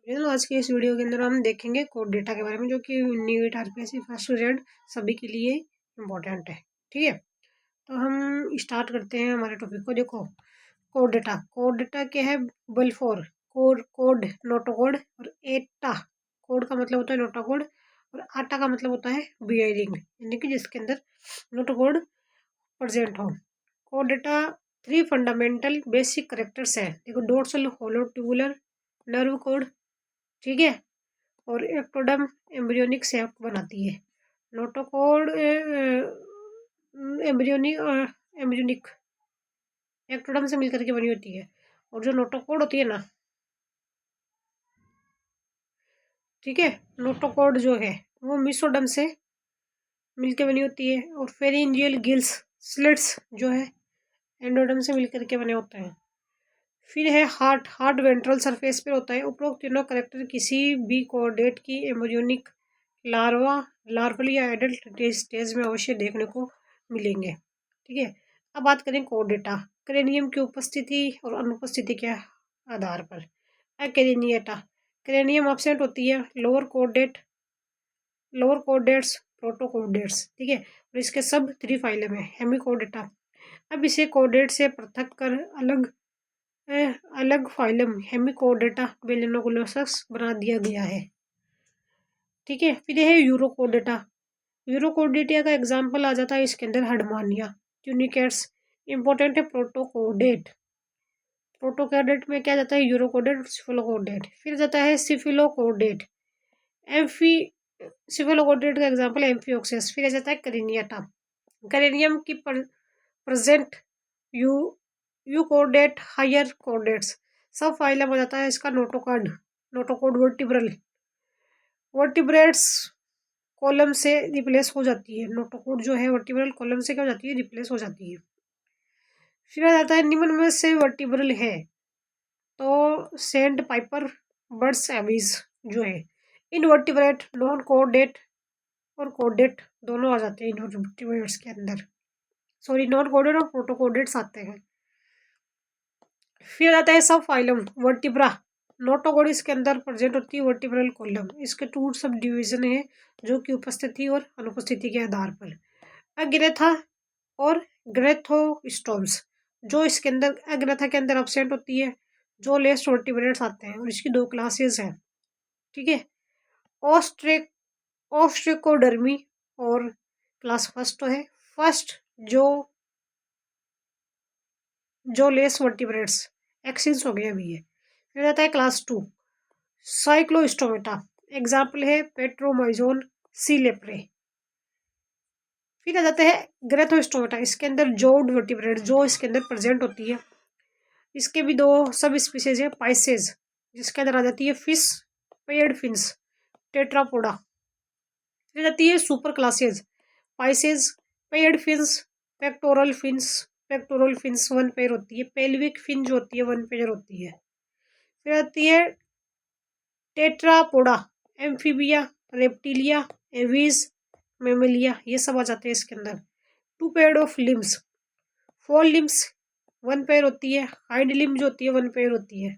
आज की इस वीडियो के अंदर हम देखेंगे कोड डेटा के बारे में, जो कि नीट आरपीएससी फर्स्ट ग्रेड सभी के लिए इम्पोर्टेंट है। ठीक है, तो हम स्टार्ट करते हैं हमारे टॉपिक को। देखो, कोड डेटा क्या है? बल फोर कोड नोटो कोड और एटा। कोड का मतलब होता है नोटा कोड और आटा का मतलब होता है बियरिंग, यानी कि जिसके अंदर नोटो कोड प्रेजेंट हो। कोड डेटा 3 फंडामेंटल बेसिक करेक्टर्स है। देखो, dorsal hollow tubular nerve cord, ठीक है, और एक्टोडर्म एम्ब्रियोनिक सेप बनाती है। नोटोकोड एम्ब्रियोनिक एक्टोडर्म से मिलकर के बनी होती है, और जो नोटोकोड होती है ना, ठीक है, नोटोकोड जो है वो मिसोडर्म से मिलकर बनी होती है, और फेरिंजियल गिल्स स्लिट्स जो है एंडोडर्म से मिलकर के बने होते हैं। फिर है हार्ट वेंट्रल सरफेस पे होता है। उपरोक्त तीनों करेक्टर किसी भी कोऑर्डिनेट की एम्ब्रियोनिक लार्वल या एडल्ट स्टेज में अवश्य देखने को मिलेंगे। ठीक है, अब बात करें कोड डेटा क्रेनियम की उपस्थिति और अनुपस्थिति के आधार पर। अकेरेनिएटा, क्रेनियम एब्सेंट होती है। लोअर कोडेट्स प्रोटोकोडेट्स, ठीक है, और इसके सब 3 फाइलम है। हेमिकोडेटा, अब इसे कोडेट से पृथक कर अलग फाइलम हेमिकोडेटा बेलिनोग्लोसस बना दिया गया है। ठीक है, फिर है यूरोकोडेटा। यूरोकोडेटा का एग्जाम्पल आ जाता है इसके अंदर हडमानिया ट्यूनिकेट्स। इंपॉर्टेंट है प्रोटोकोडेट में क्या जाता है? यूरोकोडेट, सिफिलोकोडेट। फिर जाता है सिफिलोकोडेट। एम्फी सिफिलोकोडेट का एग्जाम्पल एम्फिओक्सिस। फिर आ जाता है करेनियाटा। करेनियम की प्रेजेंट यू यूकोडेट हायर कोडेट्स। सब फाइलम हो जाता है इसका नोटोकोड वर्टिब्रेट्स कॉलम से रिप्लेस हो जाती है। नोटोकोड जो है वर्टिब्रल कॉलम से क्या हो जाती है? रिप्लेस हो जाती है। फिर आ जाता है निम्न में से वर्टिब्रल है तो सेंड पाइपर बर्ड्स एवीज जो है इनवर्टिब्रेट नॉन कोडेट और कोडेट दोनों आ जाते हैं इनवर्टिब्रेट्स के अंदर। सॉरी, नॉन कोडेट और प्रोटोकोडेट्स आते हैं। फिर आता है सब फाइलम वर्टिब्रा। नोटोकोड इसके अंदर प्रेजेंट होती है वर्टिब्रल कॉलम। इसके 2 सब डिवीजन है, जो कि उपस्थिति और अनुपस्थिति के आधार पर। अग्रेथा और ग्रेथोस्टोम्स, जो इसके अंदर अग्रेथा के अंदर एब्सेंट होती है। जो लेस्ट वर्टिब्रेट्स आते हैं, और इसकी 2 क्लासेस हैं। ठीक है, ऑस्ट्रेक ऑस्ट्रेकोडर्मी और क्लास फर्स्ट तो है। फर्स्ट जो लेस वर्टिब्रेट्स एक्सिस हो गए अभी है। फिर आता है क्लास 2 साइक्लोस्टोमेटा। एग्जाम्पल है पेट्रोमाइजोन सी लेप्रे। फिर आ जाता है ग्रेथोस्टोमेटा। इसके अंदर जोड वर्टिब्रेट जो इसके अंदर प्रेजेंट होती है। इसके भी 2 सब स्पीसीज है। पाइसेज, जिसके अंदर आ जाती है फिश पेयर्ड फिन्स टेट्रापोडा। फिर जाती है super classes Pisces paired fins pectoral fins 1 pair होती है। पेल्विक फिन जो होती है 1 पेयर होती है। फिर आती है Tetrapoda, amphibia, reptilia, aves, Mammalia, ये सब आ जाते हैं इसके अंदर। 2 pair of limbs, 4 limbs 1 pair होती है। हाइंड लिम्ब जो होती है 1 पेयर होती है।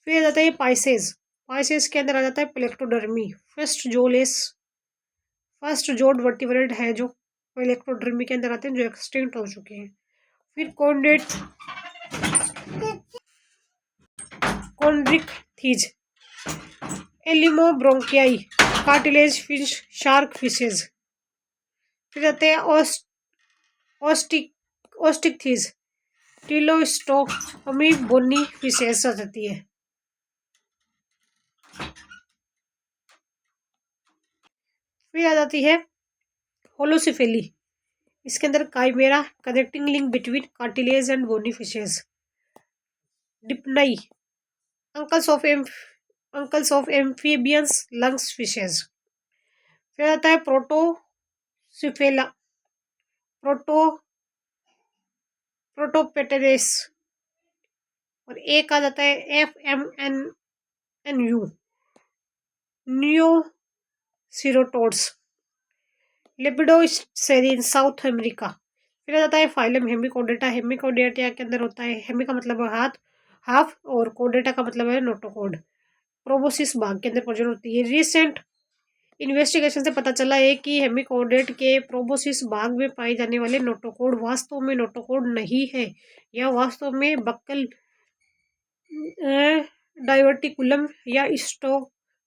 फिर आ जाता है पाइसेस के अंदर आ जाता है प्लेक्टोडर्मी। फर्स्ट जोड वर्टिब्रेट है जो प्लेक्टोडर्मी के अंदर आते हैं, जो एक्सटिंक्ट हो चुके हैं। फिर chondrichthyes, elasmobranchii, cartilage fish, shark fishes. फिर आते हैं ऑस्टिकथीज, टिलोस्टोमी बोनी फिशेज आ जाती है। फिर आ जाती है होलोसिफेली। इसके अंदर chimaera, connecting link between cartilage and bony fishes. Dipnoi, uncles of amphibians lungs fishes. फिर आता है प्रोटोसिफेला प्रोटोपेटेरेस, और एक आ जाता है FMNU नियोसिरोटोड्स लेपिडोसेरिन साउथ अमेरिका। फिर आ जाता है फाइलम हेमिकोडेटा। हेमिकोडेटा के अंदर होता है, हेमी का मतलब है हाथ हाफ, और कोडेटा का मतलब है नोटोकोड। प्रोबोसिस भाग के अंदर प्रजनन होती है। रिसेंट इन्वेस्टिगेशन से पता चला है कि हेमिकोडेट के प्रोबोसिस भाग में पाए जाने वाले नोटोकोड वास्तव में नोटोकोड नहीं है, यह वास्तव में बक्कल डाइवर्टिकुलम या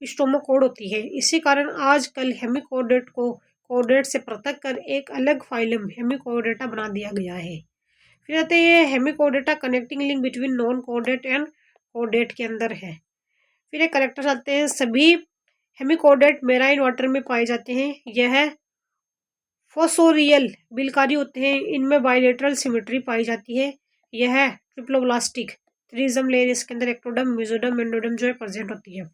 स्टोमोकोड होती है। इसी कारण आजकल हेमिकोडेट को कोडेट से पृथक कर एक अलग फाइलम हेमिकोडेटा बना दिया गया है। फिर आते हैं hemichordata connecting link between non caudate and caudate के अंदर है। फिर एक करेक्टर्स आते हैं। सभी हेमिकोडेट मेराइन वाटर में पाए जाते हैं। यह फोसोरियल बिलकारी होते हैं। इनमें बायलेटरल सिमेट्री पाई जाती है। यह ट्रिप्लोब्लास्टिक त्रिज्म लेयर इसके अंदर एक्टोडर्म, मेसोडर्म, एंडोडर्म जो है प्रेजेंट होती है।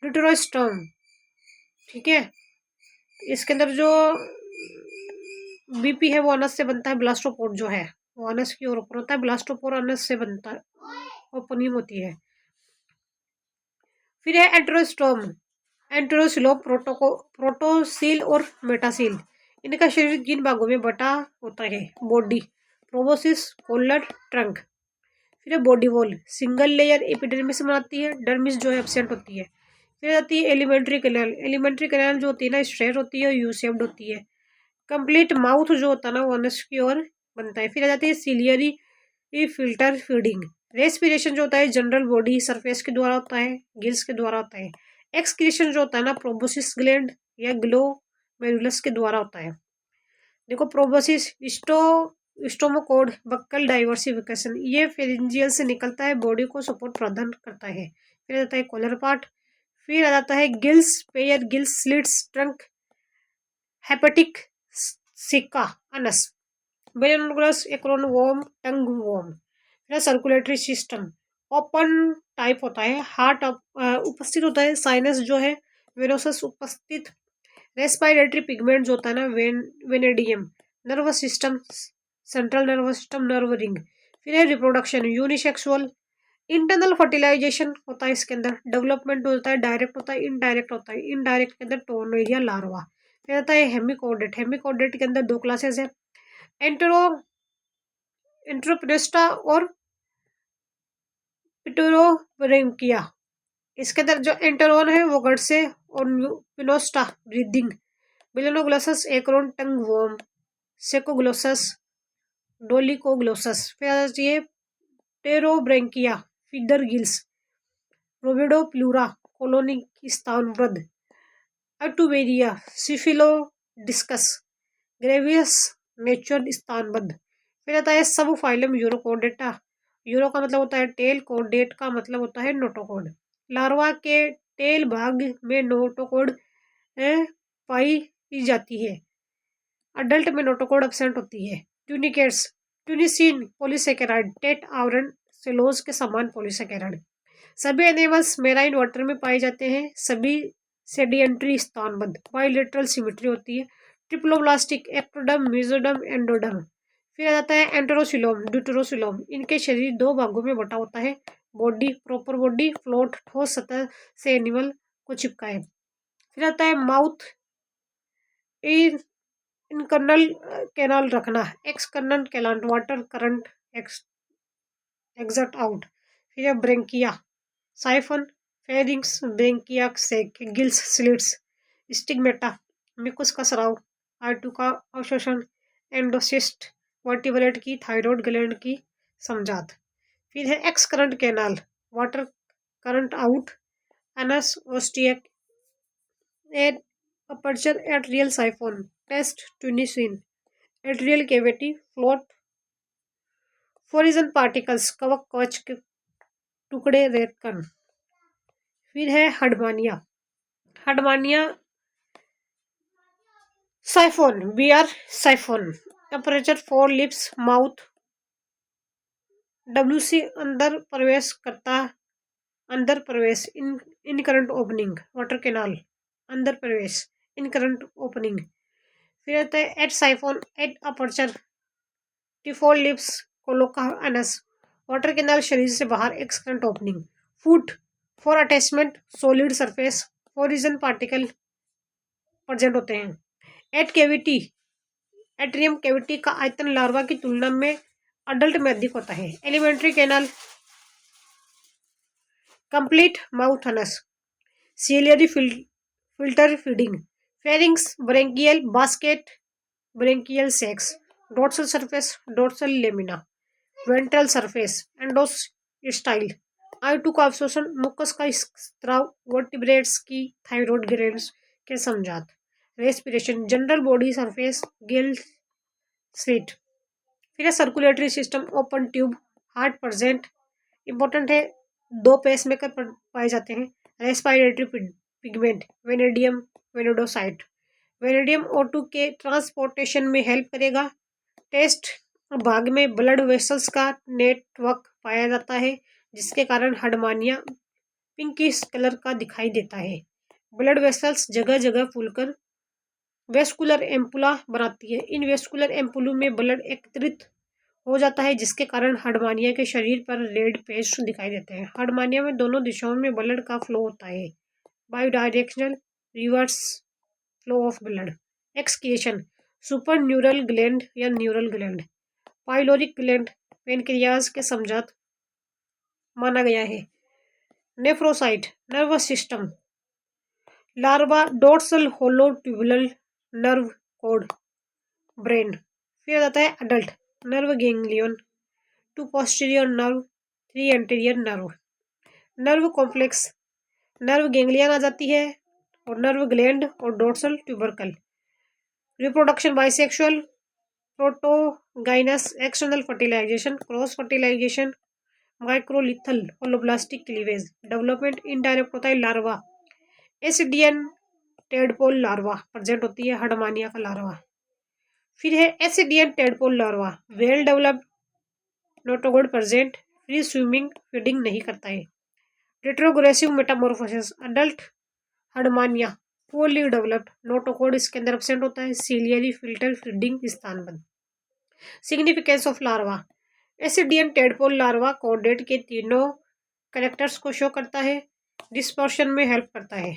ड्यूटेरोस्टर्म, ठीक है, इसके अंदर जो बीपी है वो अनस से बनता है। ब्लास्टोपोर जो है वो अनस की ओर ऊपर होता है। ब्लास्टोपोर अनस से बनता है, ओपनिंग होती है। फिर है एंट्रोस्टोम, एंट्रोसिलोम, प्रोटोसील और मेटासील। इनका शरीर 3 भागों में बटा होता है। Body, proboscis, collar, trunk. फिर है body wall, single layer epidermis में आती है। डर्मिस जो है एब्सेंट होती है। फिर आती है एलिमेंट्री कैनाल। एलिमेंट्री कैनाल जो होती है ना स्ट्रेट होती है, यू शेप्ड होती है। कंप्लीट माउथ जो होता है ना वो अनस की ओर बनता है। फिर आ जाती है सिलियरी फिल्टर फीडिंग। रेस्पिरेशन जो होता है जनरल बॉडी सरफेस के द्वारा होता है, गिल्स के द्वारा होता है। एक्सक्रीशन जो होता है ना प्रोबोसिस ग्लैंड या ग्लोमेरुलस के द्वारा होता है। देखो प्रोबोसिस स्टोमोकोड बक्कल डाइवर्सिफिकेशन, ये फेरिंजियल से निकलता है, बॉडी को सपोर्ट प्रदान करता है। फिर आ जाता है कॉलर पार्ट। फिर आ जाता है gills, pair gills, slits, trunk, hepatic सिक्का, अनस, बेलोनग्लस, एक्रोन वोम, टंग वोम। फिर सर्कुलेटरी सिस्टम ओपन टाइप होता है। हार्ट उपस्थित होता है। साइनस जो है, वेरोसस उपस्थित। रेस्पिरेटरी पिगमेंट जो होता है ना vanadium. Nervous system, central nervous system, nerve ring. फिर है रिप्रोडक्शन, यूनिसेक्सुअल। इंटरनल फर्टिलाइजेशन होता है इसके अंदर। डेवलपमेंट होता है, डायरेक्ट होता है, इनडायरेक्ट होता है। इनडायरेक्ट के अंदर टोर्नेरिया लार्वा। फिर आता है हेमिकोडेट। हेमिकोडेट के अंदर 2 क्लासेस है, एंटेरो एंट्रोपिनेस्टा और पिटोरोब्रेंकिया। इसके अंदर जो एंटेरोन है वो गट से और पिनोस्टा ब्रीदिंग। बिलोनोग्लोसस एक्रोन टंग वोम, सेकोग्लोसस, डोलिकोग्लोसस। फिर आ जाती है pterobranchia feather gills, rhabdopleura colony स्तनबद्ध, अटुवेरिया सिफिलोडिस्कस, ग्रेवियस नेचर स्तनबद्ध। फिर आता है सब फाइलम यूरोकोडेटा। यूरो का मतलब होता है टेल, कोडेट का मतलब होता है नोटोकोड। लार्वा के टेल भाग में नोटोकोड पाई जाती है। अडल्ट में नोटोकोड एब्सेंट होती है। ट्यूनिकेट्स, ट्यूनिसिन पॉलीसेकेराइड, टेट आवरण सेलोज के समान पॉलीसेकेराइड। सभी एनिमल्स मेराइन वाटर में पाए जाते हैं। सभी सेडिएंट्री स्तनबद्ध। बाइलेटरल सिमेट्री होती है। Triploblastic, ectoderm, mesoderm, endoderm. फिर आ जाता है एंटेरोसिलोम, ड्यूटेरोसिलोम। इनके शरीर 2 भागों में बटा होता है। बॉडी, प्रॉपर बॉडी, फ्लोट, ठोस सतह से एनिमल को चिपका है। फिर आता है माउथ, इनकर्नल कैनाल रखना। Exokernel canal water current एग्जट out. फिर है ब्रेंकिया, साइफन, फेरिंग्स, ब्रेंकिया से गिल्स, स्लिट्स, स्टिग्मेटा, मिकुस का स्राव, आर्टू का अवशोषण, एंडोसिस्ट, वर्टिब्रेट की थायराइड ग्लैंड की समझात। फिर है ex current canal, water current out, anus ओस्टियक, एड aperture atrial siphon, test tunicin, atrial cavity, float, foreign particles, कवक कवच के टुकड़े, रेतकण। फिर है हडमानिया, हडमानिया साइफोन, बियर siphon, temperature 4 lips, mouth, WC अंदर प्रवेश करता, अंदर प्रवेश, in current opening, water canal, अंदर प्रवेश, इन करंट ओपनिंग। फिर आता है एट साइफोन, एट अपर्चर, टी4 lips, cloaca anus, water canal, शरीर से बाहर, ex current opening. Foot, for attachment, solid surface, origin particle present होते हैं। एट कैविटी, एट्रियम कैविटी का आयतन लार्वा की तुलना में अडल्ट में अधिक होता है। Alimentary canal, complete mouth anus, ciliary filter feeding, pharynx, branchial basket, branchial sacs, dorsal surface, dorsal lamina, ventral surface, endostyle, I two का अवशोषण, मुकस का स्त्राव, वर्टिब्रेट्स की थायरॉइड ग्लैंड्स के समझात, respiration, general body surface, gill slit. फिर है circulatory system, open tube, heart present, important है। दो पेसमेकर पाए जाते हैं। Respiratory pigment, vanadium, vanadocyte, vanadium O2 के ट्रांसपोर्टेशन में हेल्प करेगा। टेस्ट भाग में ब्लड वेसल्स का नेटवर्क पाया जाता है, जिसके कारण हडमानिया पिंकिश कलर का दिखाई देता है। ब्लड वेसल्स जगह जगह फूलकर वेस्कुलर एम्पुला बनाती है। इन वेस्कुलर एम्पुलों में ब्लड एकत्रित हो जाता है, जिसके कारण हडमानिया के शरीर पर रेड पैच दिखाई देते हैं। हडमानिया में दोनों दिशाओं में ब्लड का फ्लो होता है, bidirectional reverse flow of blood. Excretion, super neural gland या neural gland, pyloric gland, pancreas के समझात माना गया है। Nephrocyte, nervous system, larva, dorsal hollow tubular nerve cord, brain. फिर आता है adult, nerve ganglion, 2 posterior nerve, 3 anterior nerve. Nerve complex, nerve ganglion आ जाती है, और नर्व ग्लैंड और dorsal tubercle. Reproduction bisexual, protogynous, external fertilisation, cross fertilisation, microlecithal holoblastic cleavage. Development indirect होता है। Larva, ascidian tadpole larva present होती है, Herdmania का लार्वा। फिर है ascidian tadpole larva, well developed, notochord present, free swimming, feeding नहीं करता है। Retrogressive metamorphosis, adult Herdmania, fully developed, notochord इसके अंदर एब्सेंट होता है, सीलियरी फिल्टर फीडिंग स्थानबद्ध। Significance of larva, ascidian tadpole larva कोडेट के तीनों कैरेक्टर्स को शो करता है, डिस्पर्शन में हेल्प करता है।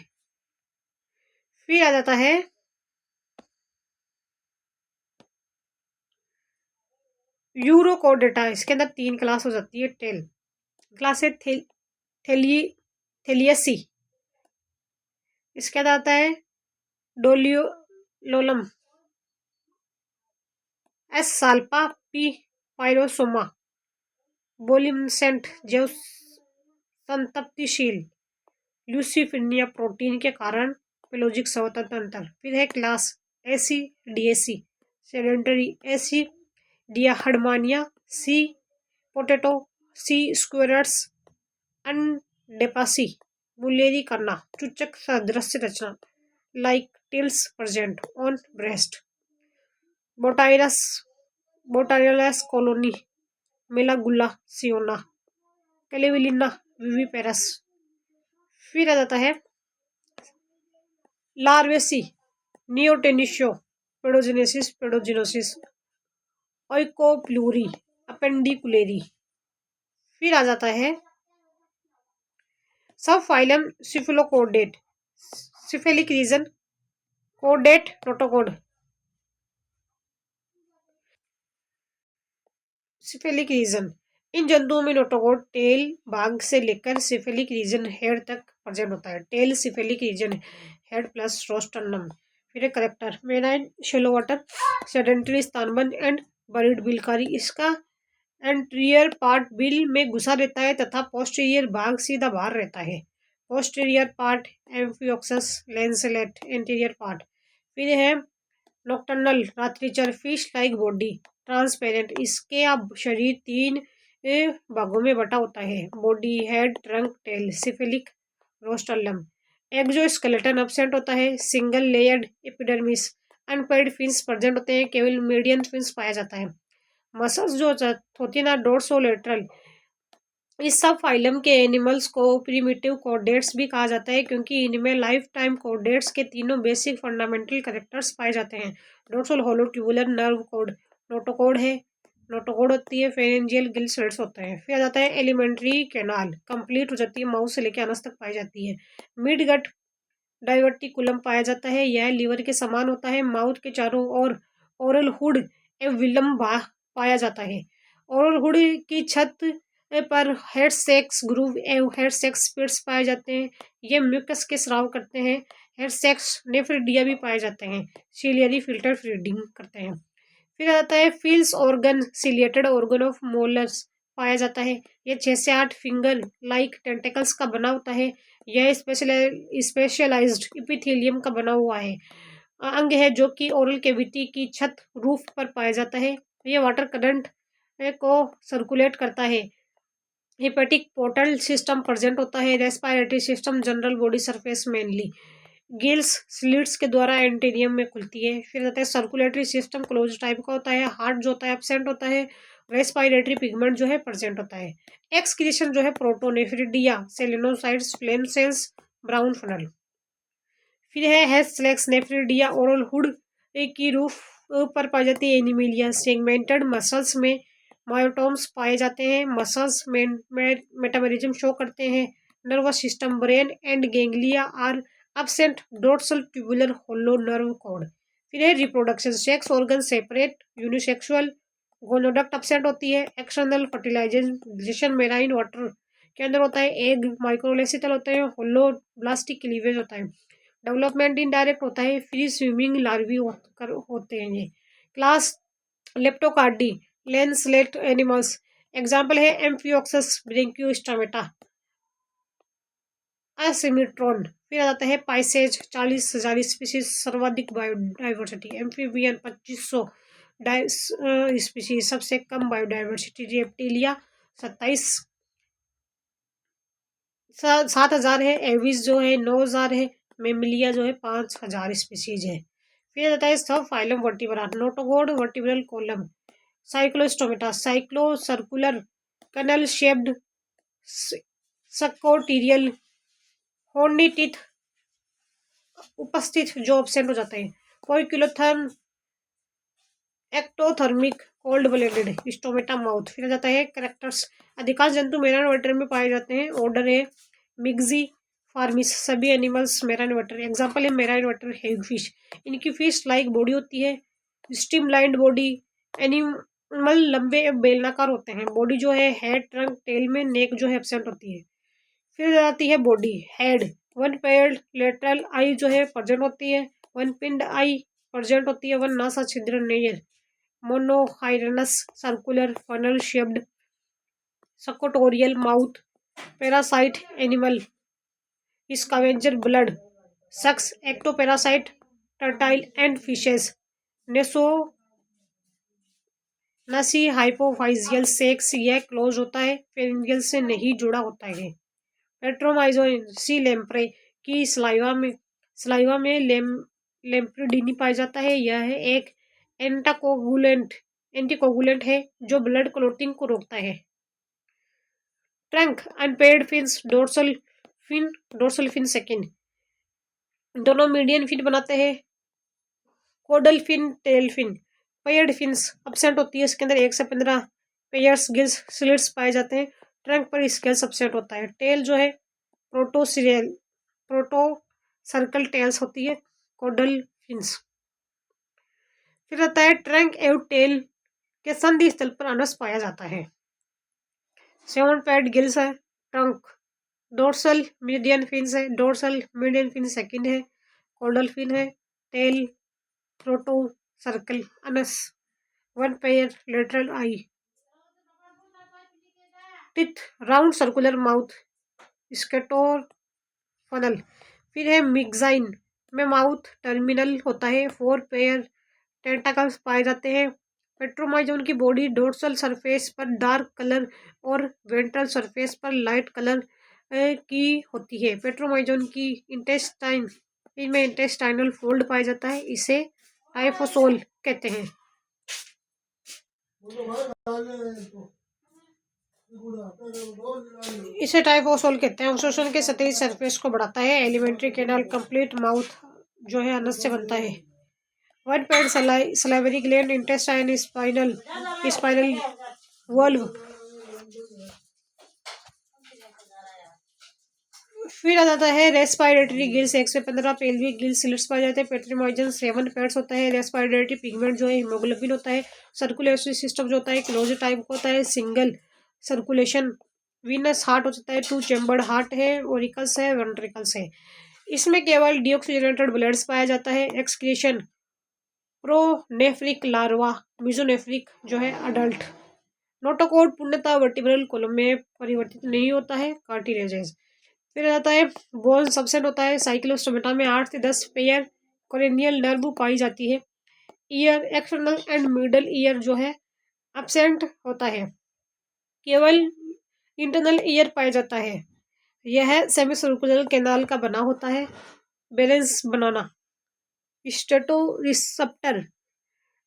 फिर आ जाता है यूरोकोडेटा, इसके अंदर 3 क्लास हो जाती है। टेल क्लास है थेलियसी, इसके अंदर आता है डोलियोलोलम, एस साल्पा, पी पायरोसोमा, बोलिमसेंट, जो संतप्तिशील, ल्यूसिफिनिया प्रोटीन के कारण पेलोजिक स्वतंत्र। फिर है क्लास एसीडीएसी, सेडेंटरी, एसी डिया हडमानिया, सी पोटेटो, सी स्क्वेरर्स, अनडेपासी, बुलेरी करना, चुचक सदृश रचना, like teats present on breast. Botryllus, Botryllus colony, Molgula Ciona, Clavelina viviparous. फिर आ जाता है लार्वेसी, नियोटेनिशियो, पेडोजेनेसिस, पेडोजिनोसिस, ओइकोप्लूरी, अपेंडिकुलेरी। फिर आ जाता है सब फाइलम सिफिलोकोडेट, सिफेलिक रीजन, कोडेट, नोटोकोड। सिफेलिक रीजन, इन जंतुओं में नोटोकोड टेल भाग से लेकर सिफेलिक रीजन हेड तक प्रेजेंट होता है। Tail cephalic region head plus rostrum. फिर करेक्टर, मेनाइन शेलो वाटर, सेडेंटरी स्थानबंद एंड बरीड बिलकारी। इसका एंटीरियर पार्ट बिल में घुसा रहता है तथा पोस्टीरियर भाग सीधा बाहर रहता है। Posterior part amphioxus lancelet, anterior part. फिर है नॉक्टर्नल, रात्रिचर, फिश लाइक बॉडी, ट्रांसपेरेंट। इसके अब शरीर 3 भागों में बटा होता है, body, head, trunk, tail. Cephalic rostrum. Exoskeleton absent होता है, single layered epidermis, unpaired fins present होते हैं, केवल मीडियन फिन्स पाया जाता है। मसल्स जो होती है ना डोर्सोलेटरल, इस सब फाइलम के एनिमल्स को प्रिमिटिव कोडेट्स भी कहा जाता है, क्योंकि इनमें लाइफ टाइम कोडेट्स के तीनों बेसिक फंडामेंटल कैरेक्टर्स पाए जाते हैं। Dorsal hollow tubular nerve cord notochord है, नोटोकोड होती है, फेरेंजियल गिल स्लिट्स होते हैं। फिर आ जाता है एलिमेंट्री कैनाल, कंप्लीट हो जाती है, माउथ से लेकर अनस तक पाई जाती है। मिड गट डाइवर्टिकुलम पाया जाता है, यह लीवर के समान होता है। माउथ के चारों ओर ओरल हुड एवं विलम पाया जाता है। ओरल हुड की छत पर हेड सेक्स ग्रूव एवं हेड सेक्स स्पिट्स पाए जाते हैं। ये म्यूकस के स्राव करते हैं। हेड सेक्स नेफ्रिडिया भी पाए जाते हैं। सिलियरी फिल्टर फीडिंग करते हैं। फिर आता है feels organ ciliated organ of molars पाया जाता है। ये 6 से 8 फिंगर लाइक टेंटिकल्स का बना होता है। यह स्पेशलाइज्ड इपिथेलियम का बना हुआ है अंग है जो कि ओरल कैविटी की छत रूफ पर पाया जाता है। ये वाटर करंट को सर्कुलेट करता है। हेपेटिक पोर्टल सिस्टम प्रेजेंट होता है। Respiratory system general body surface mainly gills slits के द्वारा एंटेरियम में खुलती है। फिर आता है सर्कुलेटरी सिस्टम क्लोज टाइप का होता है। हार्ट जो होता है एब्सेंट होता है। रेस्पिरेटरी पिगमेंट जो है प्रेजेंट होता है। एक्सक्रीशन जो है protonephridia solenocytes flame cells brown funnel. फिर है स्लेक्स नेफ्रिडिया ओरल हुड की रूफ पर पाई जाती है। एनिमिलिया सेगमेंटेड मसल्स में मायोटोम्स पाए जाते हैं। मसल्स मेटाबॉलिज्म शो करते हैं। Nervous system brain and ganglia are absent dorsal tubular hollow nerve cord। फिर है reproduction sex organ separate unisexual gonoduct absent होती है। एक्सटर्नल फर्टिलाइजेशन मेराइन वाटर के अंदर होता है। एग माइक्रोलेसिटल होते हैं। होलो ब्लास्टिक क्लीवेज होता है। डेवलपमेंट इनडायरेक्ट होता है। फ्री स्विमिंग लार्वी होते हैं ये। Class Leptocardii lancelet animals example है एम्फियोक्सस ब्रेंकियोस्टोमेटा एसिमिट्रॉन। फिर आता है पाइसेज 40,000 स्पीसीज सर्वाधिक बायोडाइवर्सिटी। एम्फीबियन 2500 स्पीसीज सबसे कम बायोडाइवर्सिटी। रेप्टिलिया 7,000 है। एविस जो है 9,000 है। मेमिलिया जो है 5,000 स्पीसीज है। फिर आता है सब phylum vertebra notochord vertebral column Cyclostomata cyclo circular canal shaped suctorial horny teeth उपस्थित जो एब्सेंट हो जाते हैं। कोई किलोथर्म ectothermic cold blooded stomata mouth. फिर जाता है कैरेक्टर्स अधिकांश जंतु मेराइन वाटर में पाए जाते हैं। ऑर्डर है मिग्जी फार्मिस सभी एनिमल्स मेराइन वाटर। एग्जांपल है मेराइन वाटर हेगफिश इनकी फिश लाइक बॉडी होती है। स्ट्रीमलाइंड बॉडी एनिमल लंबे बेलनाकार होते हैं। बॉडी जो है हेड ट्रंक टेल में नेक जो है एब्सेंट होती है। फिर आती है body head one paired lateral eye जो है प्रेजेंट होती है। वन पिंड आई प्रेजेंट होती है। वन नासा छिद्र near monorhinous circular funnel shaped suctorial mouth. Parasite animal scavenger blood sucks ectoparasite turtle and fishes naso नसी हाइपोफाइजियल सेक्स यह क्लोज होता है। फेरिंजियल से नहीं जुड़ा होता है। पेट्रोमाइजोइन सी लेम्प्रे की सलाइवा में लेम्प्रिडीनी पाया जाता है। यह एक एंटीकोगुलेंट है जो ब्लड क्लॉटिंग को रोकता है। Trunk unpaired fins dorsal fin second दोनों मीडियन फिन बनाते हैं। Caudal fin tail fin paired fins absent होती है। इसके अंदर 1 से 15 पेयर्स गिल्स स्लिट्स पाए जाते हैं। ट्रंक पर स्केल्स एब्सेंट होता है। टेल जो है प्रोटो सर्कल टेल्स होती है। कोडल फिन्स। फिर आता है ट्रंक एवं टेल के संधि स्थल पर अनस पाया जाता है। 7 पैड गिल्स है। ट्रंक डोर्सल मीडियन फिन्स है। डोर्सल मीडियन फिन सेकंड है। कोडल फिन है। Tail protocercal anus 1 pair lateral eye. Teeth round circular mouth स्केटोर फनल। फिर है मिक्साइन में माउथ टर्मिनल होता है। 4 पेयर टेंटाकल्स पाए जाते हैं। पेट्रोमाइजोन की बॉडी डोर्सल सरफेस पर डार्क कलर और वेंट्रल सरफेस पर लाइट कलर की होती है। पेट्रोमाइजोन की इंटेस्टाइन इनमें इंटेस्टाइनल फोल्ड पाया जाता है। इसे टाइफोसोल कहते हैं। इसे टाइफोसोल कहते हैं। अवशोषण के सतही सरफेस को बढ़ाता है। एलिमेंट्री कैनाल कंप्लीट माउथ जो है अनस से बनता है। One paid salivary gland intestine spinal valve. फिर आ जाता है रेस्पिरेटरी गिल्स 1 से 15 पेल्विक गिल्स स्लिट्स पाए जाते हैं। पेट्रीमाइजन 7 पेड्स होता है। रेस्पिरेटरी पिगमेंट जो है हीमोग्लोबिन होता है। सर्कुलेटरी सिस्टम जो होता है क्लोज टाइप होता है। सिंगल सर्कुलेशन वीनस हार्ट हो सकता है, 2 चैम्बर्ड हार्ट है, ओरिकल्स है, वेंट्रिकल्स है। इसमें केवल डीऑक्सीजनेटेड ब्लड्स पाया जाता है। एक्सक्रीशन प्रोनेफ्रिक लार्वा, मीजोनेफ्रिक जो है अडल्ट। नोटोकॉड पूर्णतः वर्टिब्रल कॉलम में परिवर्तित नहीं होता है, कार्टिलेजेस। फिर आता है बोन सबसेट होता है। साइक्लोस्टोमेटा में 8 से 10 पेयर कोरेनियल नर्व पाई जाती है। Year external and middle ear जो है एब्सेंट होता है, केवल इंटरनल ईयर पाया जाता है। यह सेमी सर्कुलर कैनाल का बना होता है। बैलेंस बनाना, statoreceptor,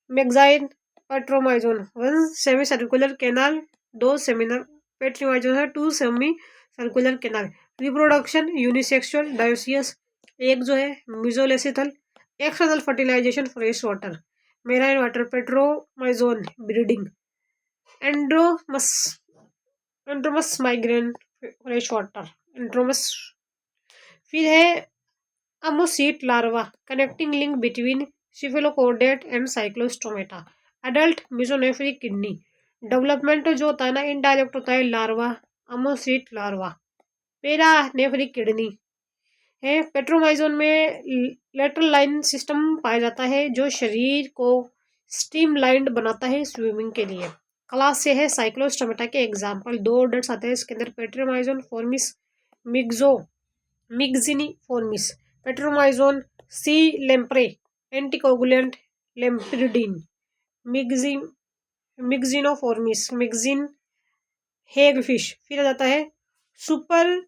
Myxine, Petromyzon. 1 semi circular canal, 2 seminal Petromyzon है, 2 semi circular canal. Reproduction unisexual dioecious, एक जो है mesolecithal. External fertilisation fresh water, marine water, Petromyzon breeding. Anadromous, anadromous migration fresh water, anadromous. फिर है ammocoete larva, connecting link between cephalochordate and Cyclostomata. Adult mesonephric kidney. Development जो होता है ना, indirect होता है larva, ammocoete larva. Para nephric kidney है। Petromyzon में लेटरल लाइन सिस्टम पाया जाता है जो शरीर को स्ट्रीमलाइंड बनाता है स्विमिंग के लिए। क्लास से है साइक्लोस्टोमेटा के एग्जाम्पल। 2 ऑर्डर्स आते हैं इसके अंदर, Petromyzon formes, myxo Myxini formes. Petromyzon sea lamprey, anticoagulant, lampredin. Myxine Myxiniformes, Myxine hag fish. फिर आ जाता है सुपर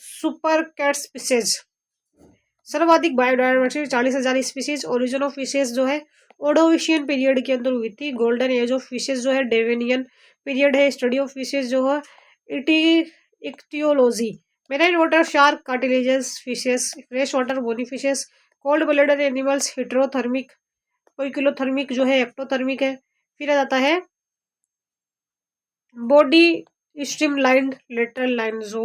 सुपर कैट स्पीसीज। सर्वाधिक biodiversity 40,000 species. Origin of fishes जो है ओडोविशियन पीरियड के अंदर हुई थी। गोल्डन एज ऑफ फिशेज जो है डेवेनियन पीरियड है। स्टडी ऑफ फिशेज जो है ichthyology. Marine water shark, cartilaginous fishes. Fresh water bony fishes. Cold blooded animals, heterothermic, poikilothermic जो है एक्टोथर्मिक है। फिर आ जाता है बॉडी स्ट्रीमलाइंड लेटरल लाइन, जो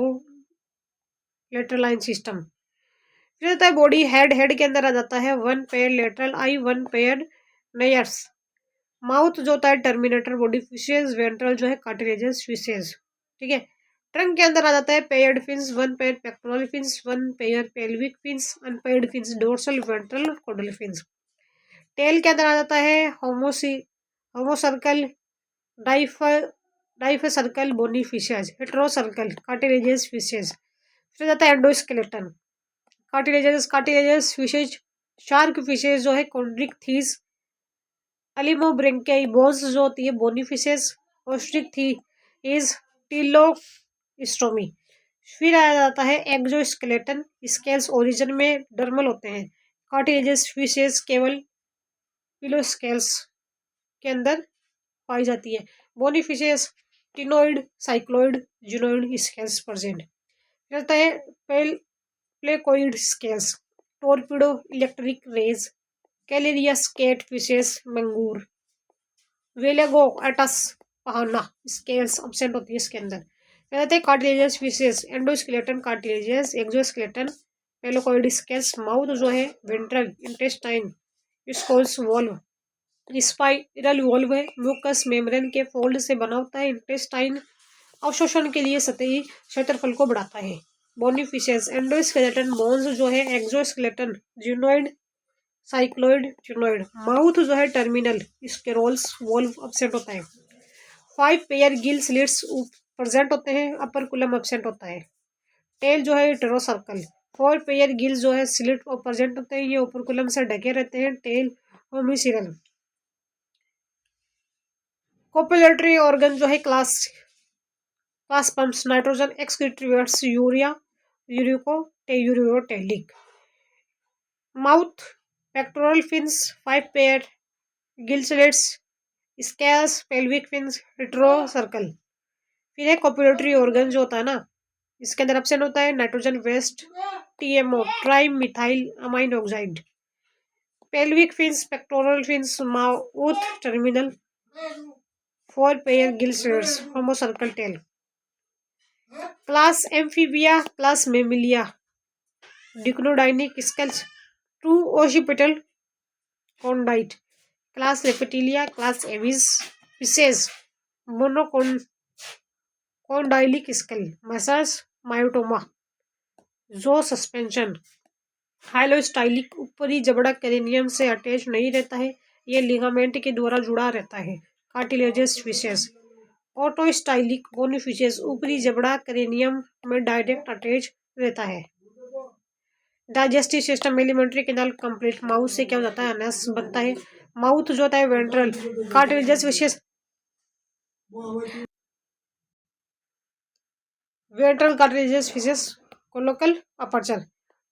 लेटरल लाइन सिस्टम। फिर आता है बॉडी, हेड, हेड के अंदर आ जाता है 1 पेयर लेटरल आई, 1 पेयर नेयर्स। माउथ जो होता है टर्मिनेटर बॉडी फिशेज। वेंट्रल जो है कार्टिलेजस फिशेज, ठीक है। ट्रंक के अंदर आ जाता है paired fins, 1 pair pectoral fins, 1 pair pelvic fins, unpaired fins, dorsal, ventral, caudal fins. Tail के अंदर आ जाता है होमोसर्कल, डाइफ diphycercal bony fishes, heterocercal cartilaginous fishes. फिर जाता है endoskeleton, cartilaginous fishes. Shark fishes जो है कॉन्ड्रिक थीस, अलिमोब्रेंकियाई। बोन्स जो होती है बोनी फिशेज, ओस्ट्रिक थी इज टीलोस्टोमी। फिर आ जाता है एक्सोस्केलेटन, स्केल्स ओरिजिन में डर्मल होते हैं। कार्टिलेजस फिशेज केवल पिलोस्केल्स के अंदर पाई जाती है। Bony fishes ctenoid, cycloid, ganoid scales present रहता है। Placoid scales, torpedo, electric rays, Clarias cat fishes, मंगूर। वेलेगो एटस पहाना, स्केल्स एब्सेंट होती है इसके अंदर। रहते हैं cartilaginous fishes, endoskeleton, cartilaginous, exoskeleton, placoid scales. Mouth जो है ventral, intestine, scroll, valve, spiral valve है। म्यूकस मेम्ब्रेन के फोल्ड से बना होता है। इंटेस्टाइन अवशोषण के लिए सतही क्षेत्रफल को बढ़ाता है। बोनी फिशेस, एंडोस्केलेटन, बोन्स जो है एक्सोस्केलेटन, जिनोइड, साइक्लोइड, जिनोइड। माउथ जो है टर्मिनल, स्केरोल्स, वॉल्व एब्सेंट होता है। 5 पेयर गिल स्लिट्स प्रेजेंट होते हैं, अपर कुलम एब्सेंट होता है। टेल जो है टेरोसर्कल, 4 पेयर गिल जो है स्लिट प्रेजेंट होते हैं, ये ऊपर कुलम से ढके रहते हैं। टेल होमिसिरल। कोपुलेटरी ऑर्गन जो है class pumps, nitrogen excretes, urea, ureotelic. Mouth, pectoral fins, 5 pair gill slits, scales, pelvic fins, circle. फिर है कोपुलेटरी ऑर्गन जो होता है ना, इसके अंदर एब्सेंट होता है nitrogen waste, TMO, tri methyl amine oxide. Pelvic fins, pectoral fins, mouth terminal, 4 pair gill slits, homocercal tail. Class Amphibia, class Mammalia, dicondylic scales, 2 occipital condyle. Class Reptilia, class Aves fishes, monocondylic scale, मसाज myotome, जो suspension, हाइलोस्टाइलिक, ऊपरी जबड़ा कैरेनियम से attach नहीं रहता है, ये ligament के द्वारा जुड़ा रहता है। कार्टिलेजस फिशेस, ऑटोस्टाइलिक बोनी फिशेस, ऊपरी जबड़ा कैरेनियम में डायरेक्ट अटैच रहता है। Digestive system, elementary canal complete, mouth से क्या हो जाता है, अनस बनता है। माउथ जो होता है ventral, cartilaginous fishes, ventral cartilaginous fishes, cloacal aperture,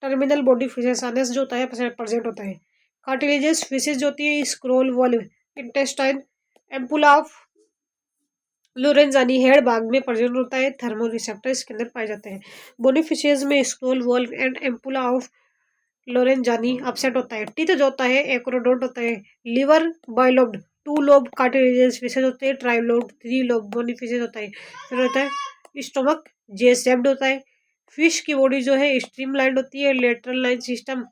terminal body fishes, anus जो होता है प्रेजेंट होता है। कार्टिलेजस फिशेस जो होती है scroll valve, intestine, ampulla of Lorenzini head भाग में प्रेजेंट होता है। थर्मो रिसेप्टर इसके अंदर पाए जाते हैं। बोनी फिशेस में scroll valve and ampulla of Lorenzini absent होता है। टीथ जो होता है एक्रोडोंट होता है। Liver bilobed, two lobe cartilaginous fishes होते हैं। Trilobe, three lobe bony fishes होता है। फिर होता है स्टोमक जे शेप्ड होता है। फिश की बॉडी जो है स्ट्रीमलाइंड होती है। Lateral line system,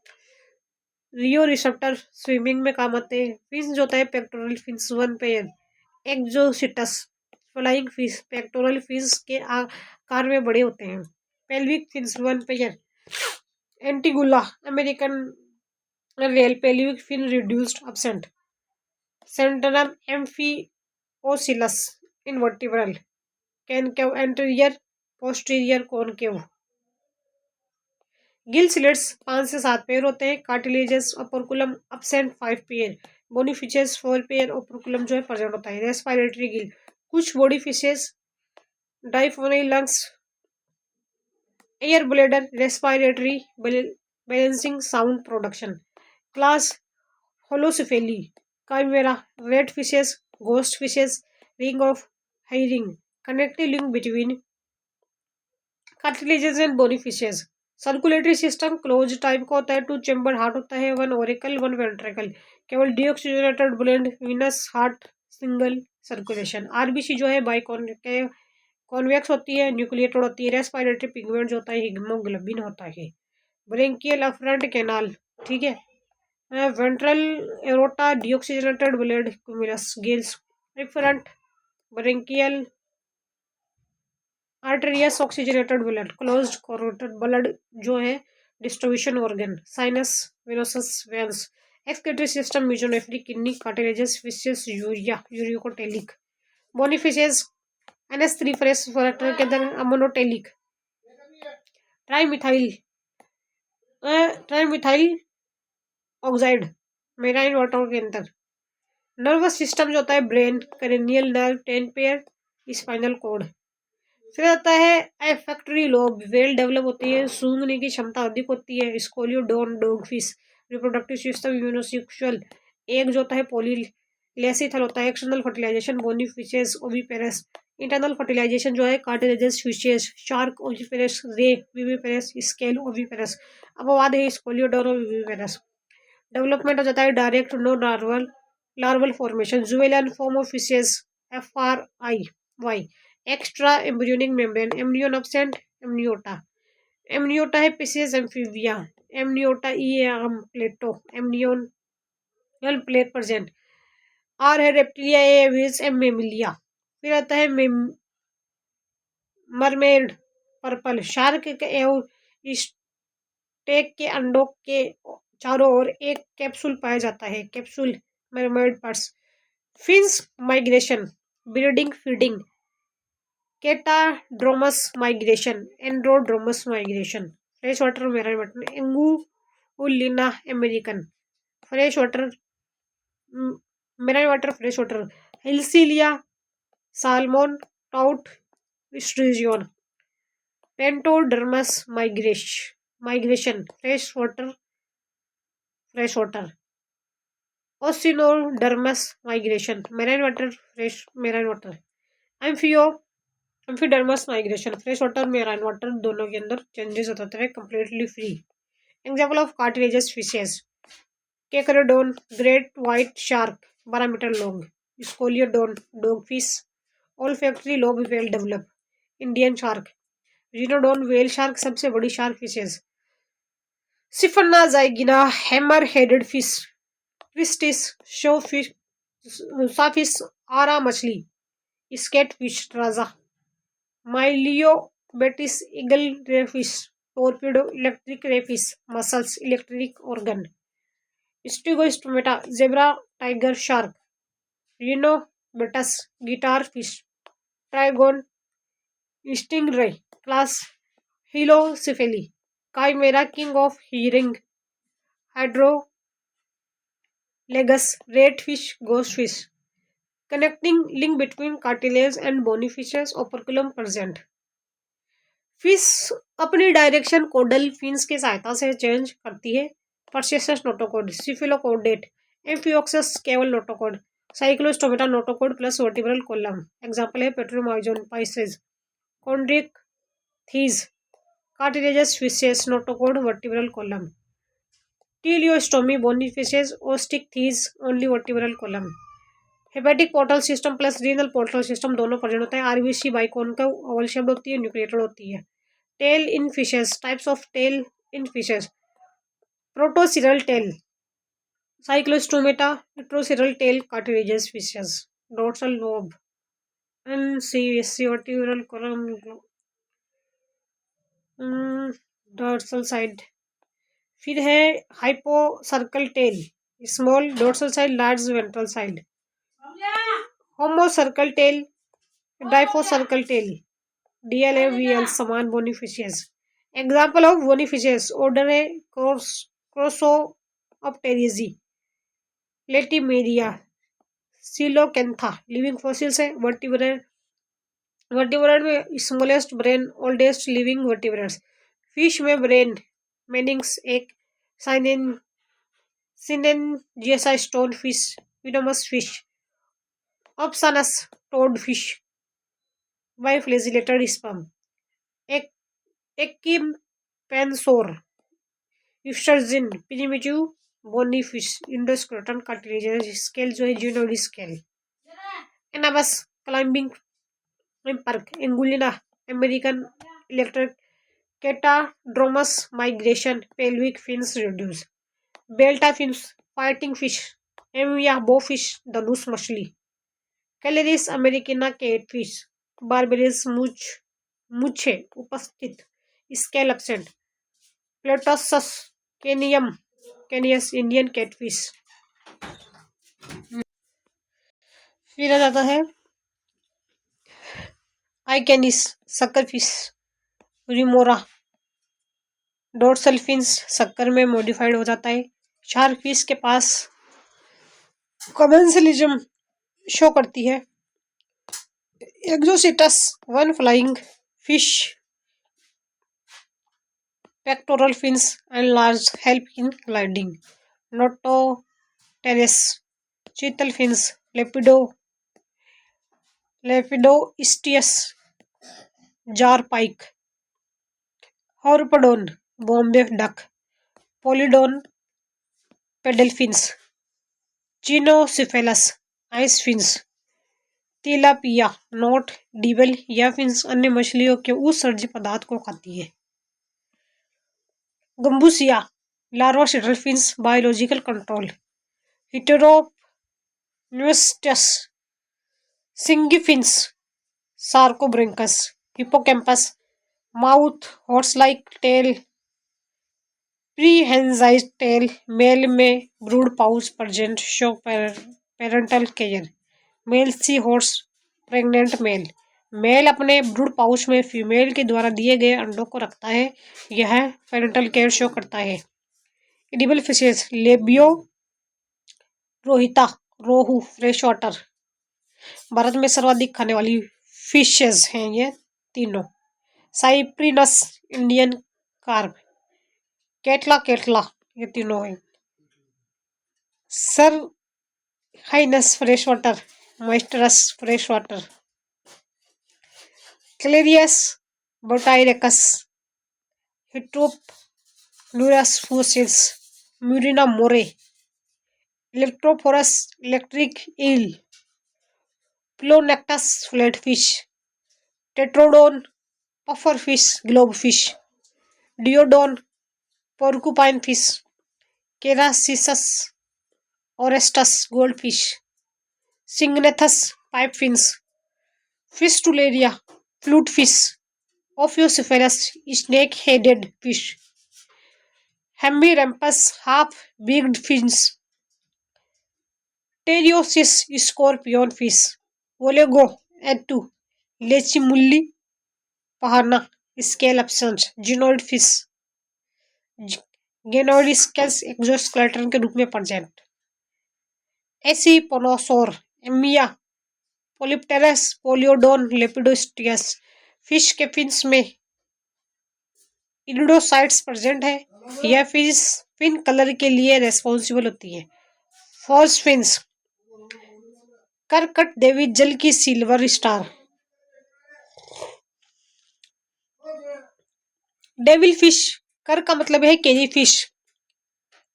rheoreceptor swimming में काम आते हैं। फिश जो होता है pectoral fins one pair. Exocoetus flying fish, pectoral fish के आकार में बड़े होते हैं। Pelvic fins one pair. Anguilla American रेल, pelvic fin reduced absent. Centrum amphicoelous intervertebral, concave anterior, posterior concave. Gill slits 5 से 7 पेयर होते हैं। Cartilaginous operculum absent 5 pair. Bony fishes 4 pair operculum जो है प्रेजेंट होता है। रेस्पिरेटरी गिल, कुछ body fishes Dipnoi lungs, air bladder, respiratory balancing sound production. Class Holocephali, Chimaera, rat fishes, ghost fishes, ring of herring, connective link between cartilaginous and bony fishes. Circulatory system close type का होता है। 2 chamber heart होता है। 1 auricle 1 ventricle, केवल deoxygenated blood venous heart, single circulation. RBC जो है by convex होती है, न्यूक्लिएटेड होती है। रेस्पिरेटरी पिगमेंट जो होता है हीमोग्लोबिन होता है। ब्रेंकियल अफरंट कैनाल, ठीक है। वेंट्रल एरोटा, डीऑक्सीजनेटेड ब्लेड क्यूमुलस gills. Efferent branchial arteries, oxygenated blood, closed carotid blood जो है distribution organ. Sinus, venosus veins. Excretory system, mesonephric, kidney, cartilaginous fishes, urea, uricotelic. Bony fishes NH3 fresh factor के अंदर ammonotelic. Trimethyl trimethyl oxide marine water के अंदर। Nervous system जो होता है brain, cranial nerve 10 pair, spinal cord. फिर आता है एफेक्टरी लोब, वेल डेवलप होती है, सूंघने की क्षमता अधिक होती है। Scoliodon dogfish. Reproductive system unisexual, एक जो होता है पॉलीलेसिथल होता है। External fertilisation bony fishes oviparous. Internal fertilisation जो है cartilaginous fishes, shark oviparous, ray viviparous, scale oviparous. अपवाद है स्कोलियोडोन ओविपेरस। डेवलपमेंट हो जाता है direct no larval larval formation. जुवेलियन form of fishes FRIY। Extra embryonic membrane, amnion absent, Amniota. Amniota है Pisces Amphibia, Amniota आर्म प्लेटो, एमनियोन प्लेट प्रेजेंट। आर है रेप्टिलिया, एविस, मेमिलिया। फिर आता है मरमेड पर्पल, शार्क के एवं स्टेक के अंडों के चारों ओर एक कैप्सूल पाया जाता है। Capsule mermaid purse. Fins migration, breeding, feeding. Catadromous migration, anadromous migration. Fresh water marine water, Anguilla American, fresh water marine water, fresh water. हिल्सीलिया, साल्मोन, ट्राउट, स्ट्रीजियन। पेंटोडर्मस migration, fresh water. Oceanodromous migration, marine water, fresh marine water. Amphidromous migration, fresh water marine water दोनों के अंदर changes होते हैं, completely free. Example of cartilaginous fishes, Carcharodon, great white shark 12 metre long. Scoliodon dogfish, olfactory lobe well develop. Indian shark. Rhincodon whale shark सबसे बड़ी shark fishes. Sphyrna zygaena hammer headed fish. Pristis saw fish, sawfish, आरा मछली। Skate fish Raja, Myliobatis eagle rayfish, torpedo electric rayfish, muscles electric organ, Stegostoma zebra tiger shark, Rhinobatos guitar fish, Trygon stingray class Holocephali, Chimaera king of hearing, Hydrolagus rat fish, ghost fish, connecting link between cartilage and bony fishes, operculum present. Fish अपनी direction caudal fins की सहायता से change करती है। Pisces notochord, cephalochordate, Amphioxus केवल notochord, Cyclostomata notochord plus vertebral column. Example है Petromyzon Pisces, Chondrichthyes, cartilaginous fishes notochord vertebral column, Teleostomi bony fishes, Osteichthyes only vertebral column. Hepatic portal system plus renal portal system दोनों present होता है। RBC बाइकॉन्केव Oval shaped होती है, nucleated होती है। Tail in fishes, types of tail in fishes, protocercal tail, Cyclostomata, heterocercal tail cartilaginous fishes, dorsal lobe and सी vertebral column, dorsal side. फिर है hypocercal tail, small dorsal side, large ventral side, homocercal tail, diphycercal tail, DLAVL समान bony fishes. Example of bony fishes, order है Crossopterygii, Latimeria, coelacanth. Living fossils है vertebrate में smallest brain, oldest living vertebrates. Fish में brain, मेनिंग्स एक, Synanceja stone fish, venomous fish, Opsanus toad fish, biflagellated sperm, एक Acipenser, यूस्टर्जिन, primitive bony fish, इंडोस्क्रोटन cartilage scale जो है ganoid scale. Anabas climbing perch, Anguilla, American electric, catadromous migration, pelvic fins reduce. Betta fins, fighting fish, Amia bow fish, धनुष मछली। कैलेरिस अमेरिकना catfish, बारबेरिस मुछे उपस्थित, scale absent. Plotosus canius Indian catfish. फिर आ जाता है Echeneis sucker fish, Remora, dorsal fins sucker में modified हो जाता है। शार्क फिश के पास कमेंसलिज्म शो करती है। Exocoetus one flying fish, pectoral fins and large help in gliding. Notopterus, chital fins, Lepidosteus, gar pike, Harpodon, Bombay duck, Polyodon, paddle fins, चिनोसिफेलस, ice fins, Tilapia, नोट, डीबल या फिन्स अन्य मछलियों के उत्सर्जित पदार्थ को खाती है। गम्बूसिया, लार्वा शिटल fins, biological control. Heteropneustes, singhi fins, Sarcobranchus, Hippocampus, mouth horse like tail, prehensile tail, male में brood pouch present, show parental care. Male sea horse pregnant male, male अपने ब्रूड पाउच में फीमेल के द्वारा दिए गए अंडों को रखता है, यह पेरेंटल केयर शो करता है। एडिबल फिशेस, लेबियो रोहिता, रोहू, फ्रेश वाटर। भारत में सर्वाधिक खाने वाली फिशेस हैं ये तीनों। साइप्रिनस, इंडियन कार्प, केटला, ये तीनों हैं। Cirrhinus fresh water, Mystus fresh water, Clarias batrachus, Heteropneustes fossilis, Muraena moray, Electrophorus electric eel, Pleuronectes flatfish, Tetrodon puffer fish, globe fish, Diodon porcupine fish, Carassius auratus gold fish, Syngnathus pipe fins, Fistularia flute fish, Ophiocephalus snake headed fish, Hemiramphus half beaked fish, Pterois scorpion fish, ओलेगो एटू, लेचिमुल्ली पहाना, स्केलप्सन्स, ganoid fish, गेनोइडिस्कस exoskeleton के रूप में present, Acipenser, Amia, Polypterus, Polyodon, Lepidosteus. Fish के फिन्स में इरिडोसाइट्स प्रेजेंट है। यह फिश फिन कलर के लिए रेस्पॉन्सिबल होती है। फॉल्स फिन्स, करकट देवी जल की सिल्वर स्टार, डेविल फिश, कर का मतलब है KG fish,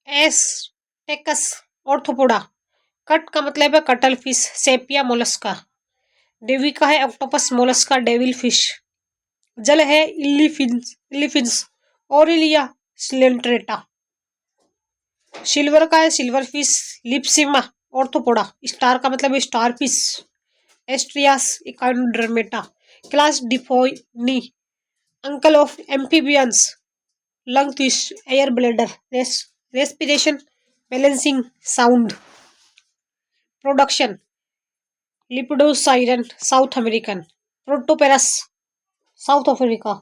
Astacus arthropoda, cut का मतलब है cuttle fish, sepia Mollusca, Davy का है ऑक्टोपस मोलस्का, डेविल फिश, जल है इलिफिन्स, ओरिलिया सिलेंट्रेटा, सिल्वर का है silverfish, Lepisma Arthropoda, star का मतलब है starfish, Asterias Echinodermata, class Dipnoi, uncle of amphibians, lung fish, air bladder, respiration, balancing sound, production, Lepidosiren South American, Protopterus South Africa.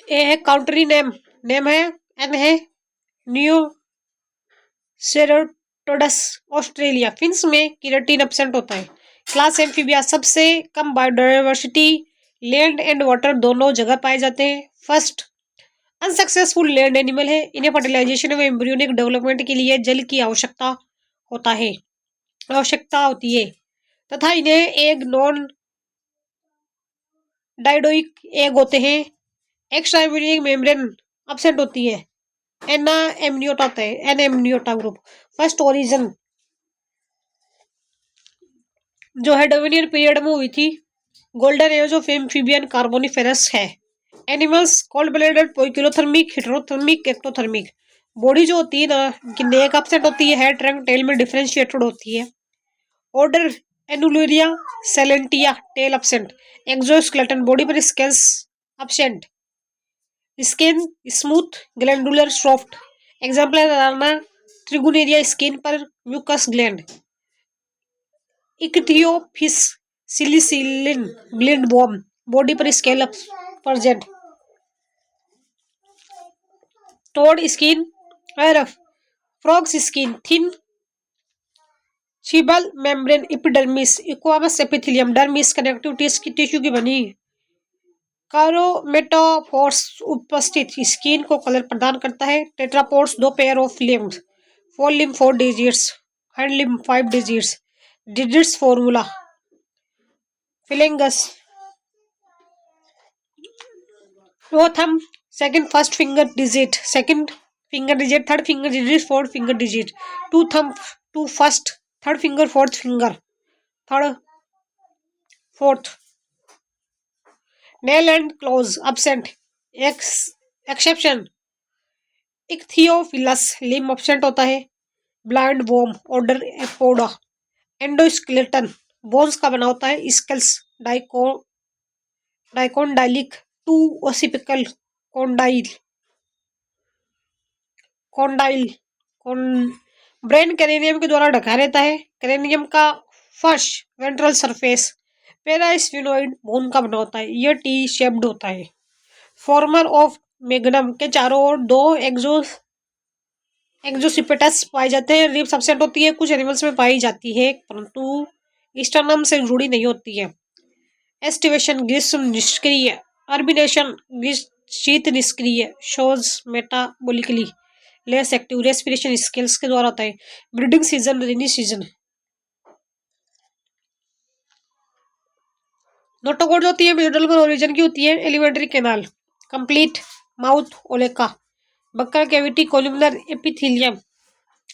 A है country name, name है N है new Ceratodus Australia. Fins में keratin absent होता है। Class Amphibia, सबसे कम biodiversity, land and water दोनों जगह पाए जाते हैं। फर्स्ट अनसक्सेसफुल लैंड एनिमल है। इन्हें फर्टिलाइजेशन व एम्ब्रियोनिक डेवलपमेंट के लिए जल की आवश्यकता होती है तथा इन्हें एग नॉन डाइडोइक एग होते हैं। एक्स्ट्रा एम्ब्रियोनिक मेम्ब्रेन एब्सेंट होती है। एनाम्नियोटा होता है, एनाम्नियोटा ग्रुप। फर्स्ट ओरिजिन जो है डोमिनियन पीरियड में हुई थी। Golden age of amphibian Carboniferous है। Animals cold blooded, poikilothermic, heterothermic, ectothermic. Body जो होती है ना, नेक एब्सेंट होती है, हेड ट्रंक टेल में डिफरेंशिएटेड होती है। Order Anura, Salientia, tail absent. Exoskeleton, body पर scales absent, skin smooth, glandular, soft. Example है राना ट्रिगुनेरिया, स्किन पर mucus gland. Ichthyophis caecilian, blind worm, body पर scale present. Toad skin, frogs skin thin, शिबल membrane, epidermis, इक्वामस epithelium, dermis connective tissue की बनी। कारोमेटोफोर्स उपस्थित, skin को कलर प्रदान करता है। Tetrapods 2 pair of limbs, 4 limb 4 digits, hand limb 5 digits. Digits formula, phalanges, no thumb, second first finger digit, second finger digit, third finger digit, fourth finger digit. 2 thumb, 2 first, third finger, fourth finger, third fourth. Nail and claws absent. Exception Ichthyophis, limb absent होता है। Blind worm, order Apoda. Endoskeleton, bones का बना होता है। Scales dicondylic, 2 occipital condyle, brain कैरेनियम के द्वारा ढका रहता है। कैरेनियम का फर्स्ट वेंट्रल सरफेस पेरास्फिनोइड बोन का बना होता है। यह टी शेप्ड होता है। फॉर्मर ऑफ मैग्नम के चारों ओर 2 एक्सोसिपेटस पाए जाते हैं। रिब्स एब्सेंट होती है, कुछ एनिमल्स में पाई जाती है परंतु स्टर्नम से जुड़ी नहीं होती है। एस्टिवेशन, ग्रीष्म निष्क्रिय। अर्बिनेशन, शीत निष्क्रिय। Shows metabolically less active. Respiration scales के द्वारा होता है। Breeding season, rainy season. Notochord जो होती है मिडल ओरिजिन की होती है। Alimentary canal, complete mouth, cloaca, buccal cavity, columnar epithelium,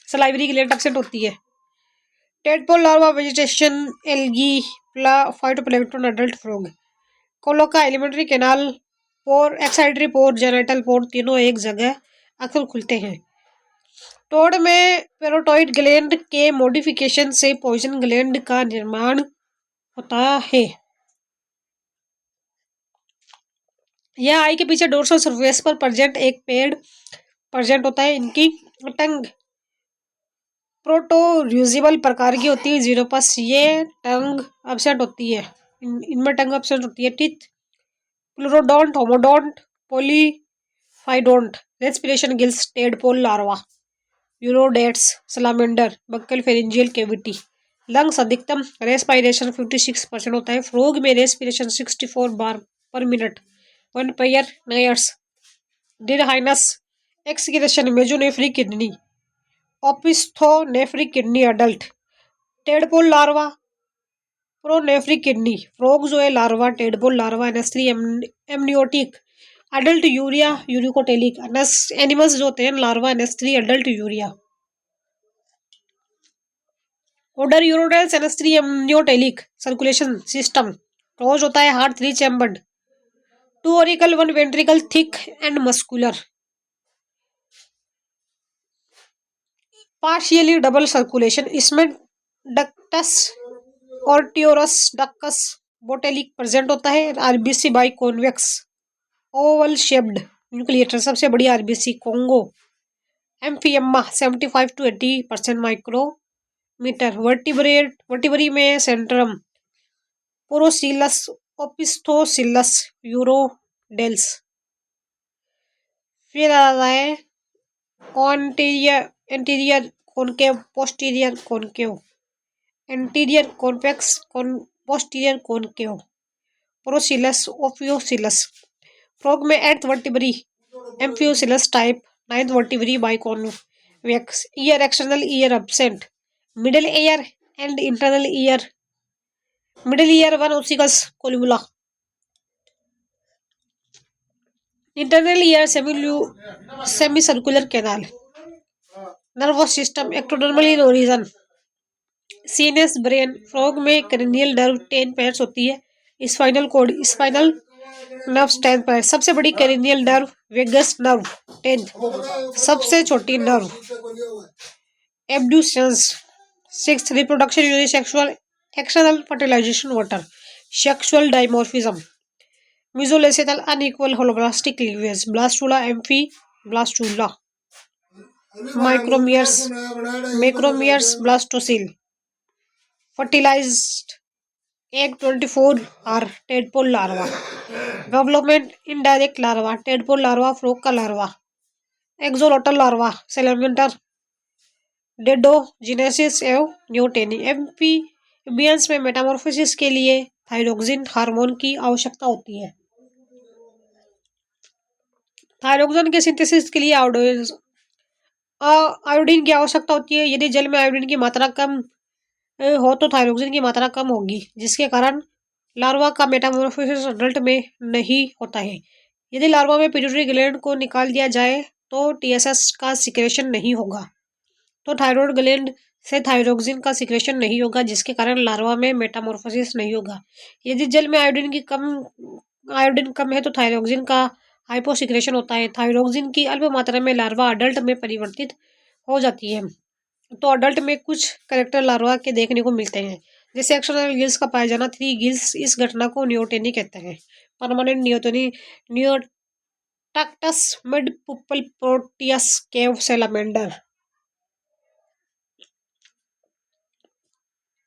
salivary gland absent होती है। Tadpole larva, vegetation, algae, phytoplankton, adult frog. Cloaca, alimentary canal, pore, excretory pore, genital pore तीनों एक जगह अक्सर खुलते हैं। टोड में पैरोटाइड ग्लैंड के मॉडिफिकेशन से पॉइजन ग्लैंड का निर्माण होता है। यह आई के पीछे डोर्सल सरफेस पर प्रेजेंट एक पेड़ प्रेजेंट होता है। इनकी टंग प्रोटोर्यूजिबल प्रकार की होती है, जीरोपस। ये टंग एब्सेंट होती है, इनमें टंग एब्सेंट होती है। Teeth pleurodont, homodont, polyphyodont. Respiration gills, tadpole larva, urodeles, salamander, buccal pharyngeal cavity. Lungs अधिकतम रेस्पिरेशन 56% होता है। फ्रॉग में रेस्पिरेशन 64 बार per minute. One pair nares, dirhinous, excretion mesonephric kidney, opisthonephric kidney adult. Tadpole larva, pronephric kidney. Frog जो है larva, tadpole larva, एनेस्ट्री amniotic, adult urea uricotelic. Animals जो होते हैं लार्वा, एनेस्ट्री, अडल्ट यूरिया। ओडर यूरोडेल्स, एनेस्ट्री ammonotelic. Circulation system close होता है, heart 3 chambered, 2 auricle, 1 ventricle, thick and muscular. Partially double circulation, इसमें ductus arteriosus ductus Botalli present होता है। RBC biconvex, oval shaped nucleated. सबसे बड़ी RBC Congo Amphiuma, 75 to 80% micrometre. Vertebrae में centrum, procoelous, opisthocoelous, urodeles. फिर आ रहा है anterior concave, posterior concave, anterior convex, posterior concave, procoelous, ओफियोसिलस। फ्रॉग में 8th vertebrae amphicoelous type, 9th vertebrae biconvex. Ear external year absent, middle ear and internal ear. Middle ear 1 ossicle columella, internal ear semi circular canal. Nervous system ectodermal in origin, CNS brain. Frog में cranial nerve 10 pairs होती है। Spinal cord, spinal nerves 10 pair. सबसे बड़ी cranial nerve vagus nerve 10th, सबसे छोटी nerve abducens 6th। Reproduction unisexual, external fertilization water, sexual dimorphism, mesolecithal unequal holoblastic cleavage, blastula amphiblastula, micromeres, macromeres, blastocoel. Fertilized egg 24 are, tadpole larva. Development indirect larva, tadpole larva, frog का larva, axolotl larva, salamander, डेडोजिनेसिस एवं neoteny. Amphibians में Metamorphosis के लिए thyroxine hormone की आवश्यकता होती है। Thyroxine के सिंथेसिस के लिए आयोडीन की आवश्यकता होती है। यदि जल में आयोडीन की मात्रा कम हो तो थायरोक्सिन की मात्रा कम होगी, जिसके कारण लार्वा का मेटामॉर्फोसिस अडल्ट में नहीं होता है। यदि लार्वा में पिट्यूटरी ग्लैंड को निकाल दिया जाए तो टीएसएस का सिक्रेशन नहीं होगा, तो थायरॉयड ग्लैंड से थायरोक्सिन का सिक्रेशन नहीं होगा, जिसके कारण लार्वा में मेटामॉर्फोसिस नहीं होगा। यदि जल में आयोडीन कम है तो थायरोक्सिन का हाइपोसिक्रेशन होता है। थायरोक्सिन की अल्प मात्रा में लार्वा अडल्ट में परिवर्तित हो जाती है, तो अडल्ट में कुछ कैरेक्टर लार्वा के देखने को मिलते हैं, जैसे एक्सटर्नल गिल्स का पाया जाना, 3 गिल्स। इस घटना को नियोटेनी कहते हैं। परमानेंट नियोटोनी, नियोटाक्टस मिड पुपल प्रोटियस केव सैलमेंडर।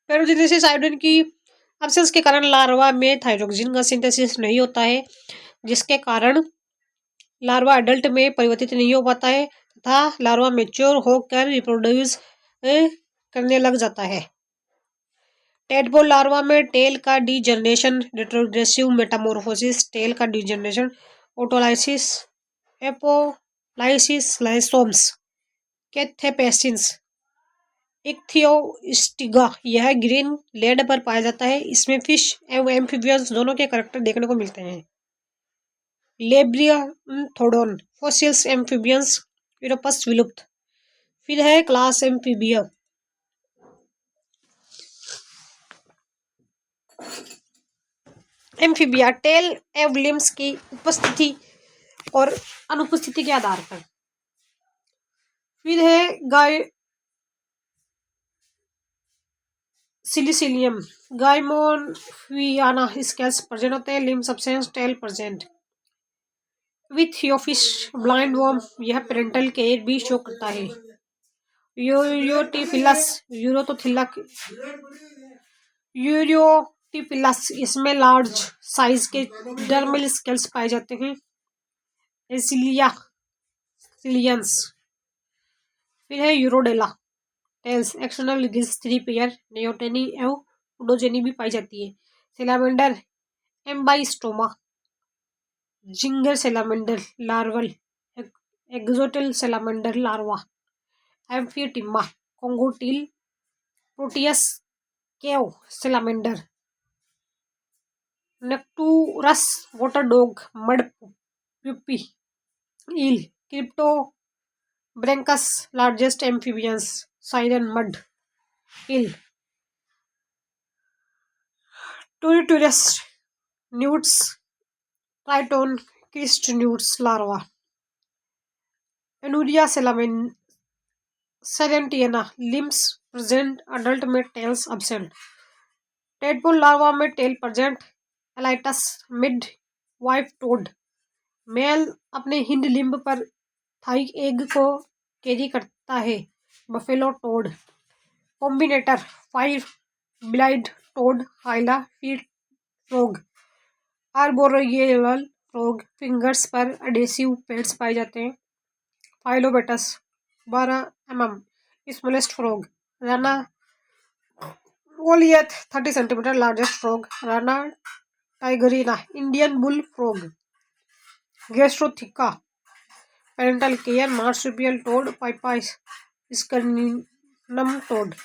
पेरोजेनेसिस, आयोडीन की एब्सेंस के कारण लार्वा में थायरोक्सिन का सिंथेसिस नहीं होता है, जिसके कारण लार्वा अडल्ट में परिवर्तित नहीं हो पाता है तथा लार्वा मैच्योर होकर रिप्रोड्यूस करने लग जाता है। टेडपोल लार्वा में टेल का डीजनरेशन, रेट्रोग्रेसिव मेटामॉर्फोसिस, टेल का डीजनरेशन, ओटोलाइसिस, एपोलाइसिस, लाइसोम्स, कैथेपेसिन्स, इक्थियोस्टिगा। यह ग्रीन लैंड पर पाया जाता है। इसमें फिश एवं एम्फीबियंस दोनों के करैक्टर देखने को मिलते हैं। लेब्रियांथोडोन, फॉसिल्स एम्फीबियंस, यूरोपस विलुप्त। फिर है क्लास एम्फीबिया। एम्फीबिया टेल एवं लिम्स की उपस्थिति और अनुपस्थिति के आधार पर फिर है गाय सिलिसिलियम, गाइमोनफियाना स्केल्स प्रेजेंट होते हैं, लिम्ब सब्सटेंस tail present. Ichthyophis blind worm, यह पेरेंटल केयर भी शो करता है। यूरियोटिफिलस यूरोटोथिलक यूरियोटिफिलस, इसमें लार्ज साइज के डर्मल स्केल्स पाए जाते हैं। Caecilia caecilians. फिर है Urodela tails, external gills 3 pair, neoteny एवं उडोजेनी भी पाई जाती है। सेलामेंडर एम्बाइस्टोमा, जिंगर salamander larval, axolotl salamander larva, Amphiuma कोंगोटिल, Proteus cave salamander, Necturus water dog, mud puppy eel, Cryptobranchus largest amphibians, Siren mud eel, Triturus newts, Triton crest newts larva, Anura Salientia, limbs present, adult में tails absent. Tadpole larva में tail present. Alytes midwife toad, male अपने hind limb पर thigh egg को carry करता है। Buffalo toad. Combinator five blind toad, Hyla feet frog, arboreal frog, fingers पर adhesive pads पाए जाते हैं। Phyllobates 12 smallest frog, Rana Goliath 30 centimeter largest frog, Rana tigerina, Indian bull frog, Gastrotheca, parental care, marsupial toad, Pipis Scirninum toad,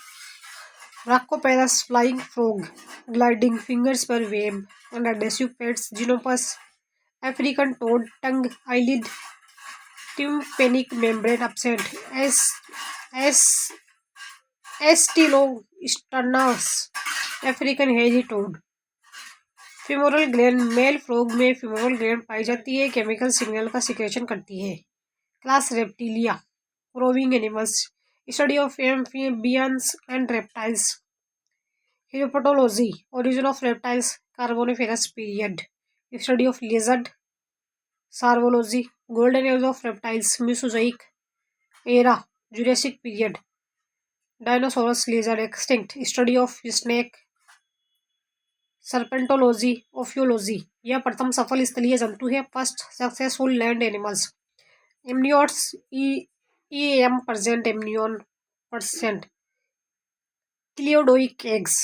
Rhacopelus flying frog, gliding fingers per web, and adhesive pets, Genopus, African toad, tongue, eyelid, tympanic membrane absent, S. Stylosternus, African hairy toad। Femoral gland, male frog में femoral gland पाई जाती है, chemical signal का secretion करती है। Class Reptilia, roving animals, study of amphibians and reptiles. Herpetology, origin of reptiles, Carboniferous period, study of lizard. Saurology, golden age of reptiles, Mesozoic era, Jurassic period. Dinosaurs lizard extinct, study of snake. Serpentology, ophiology, यह प्रथम सफल स्थलीय जंतु है, first successful land animals. Amniotes, M present, amnion percent. क्लियोडोइक eggs,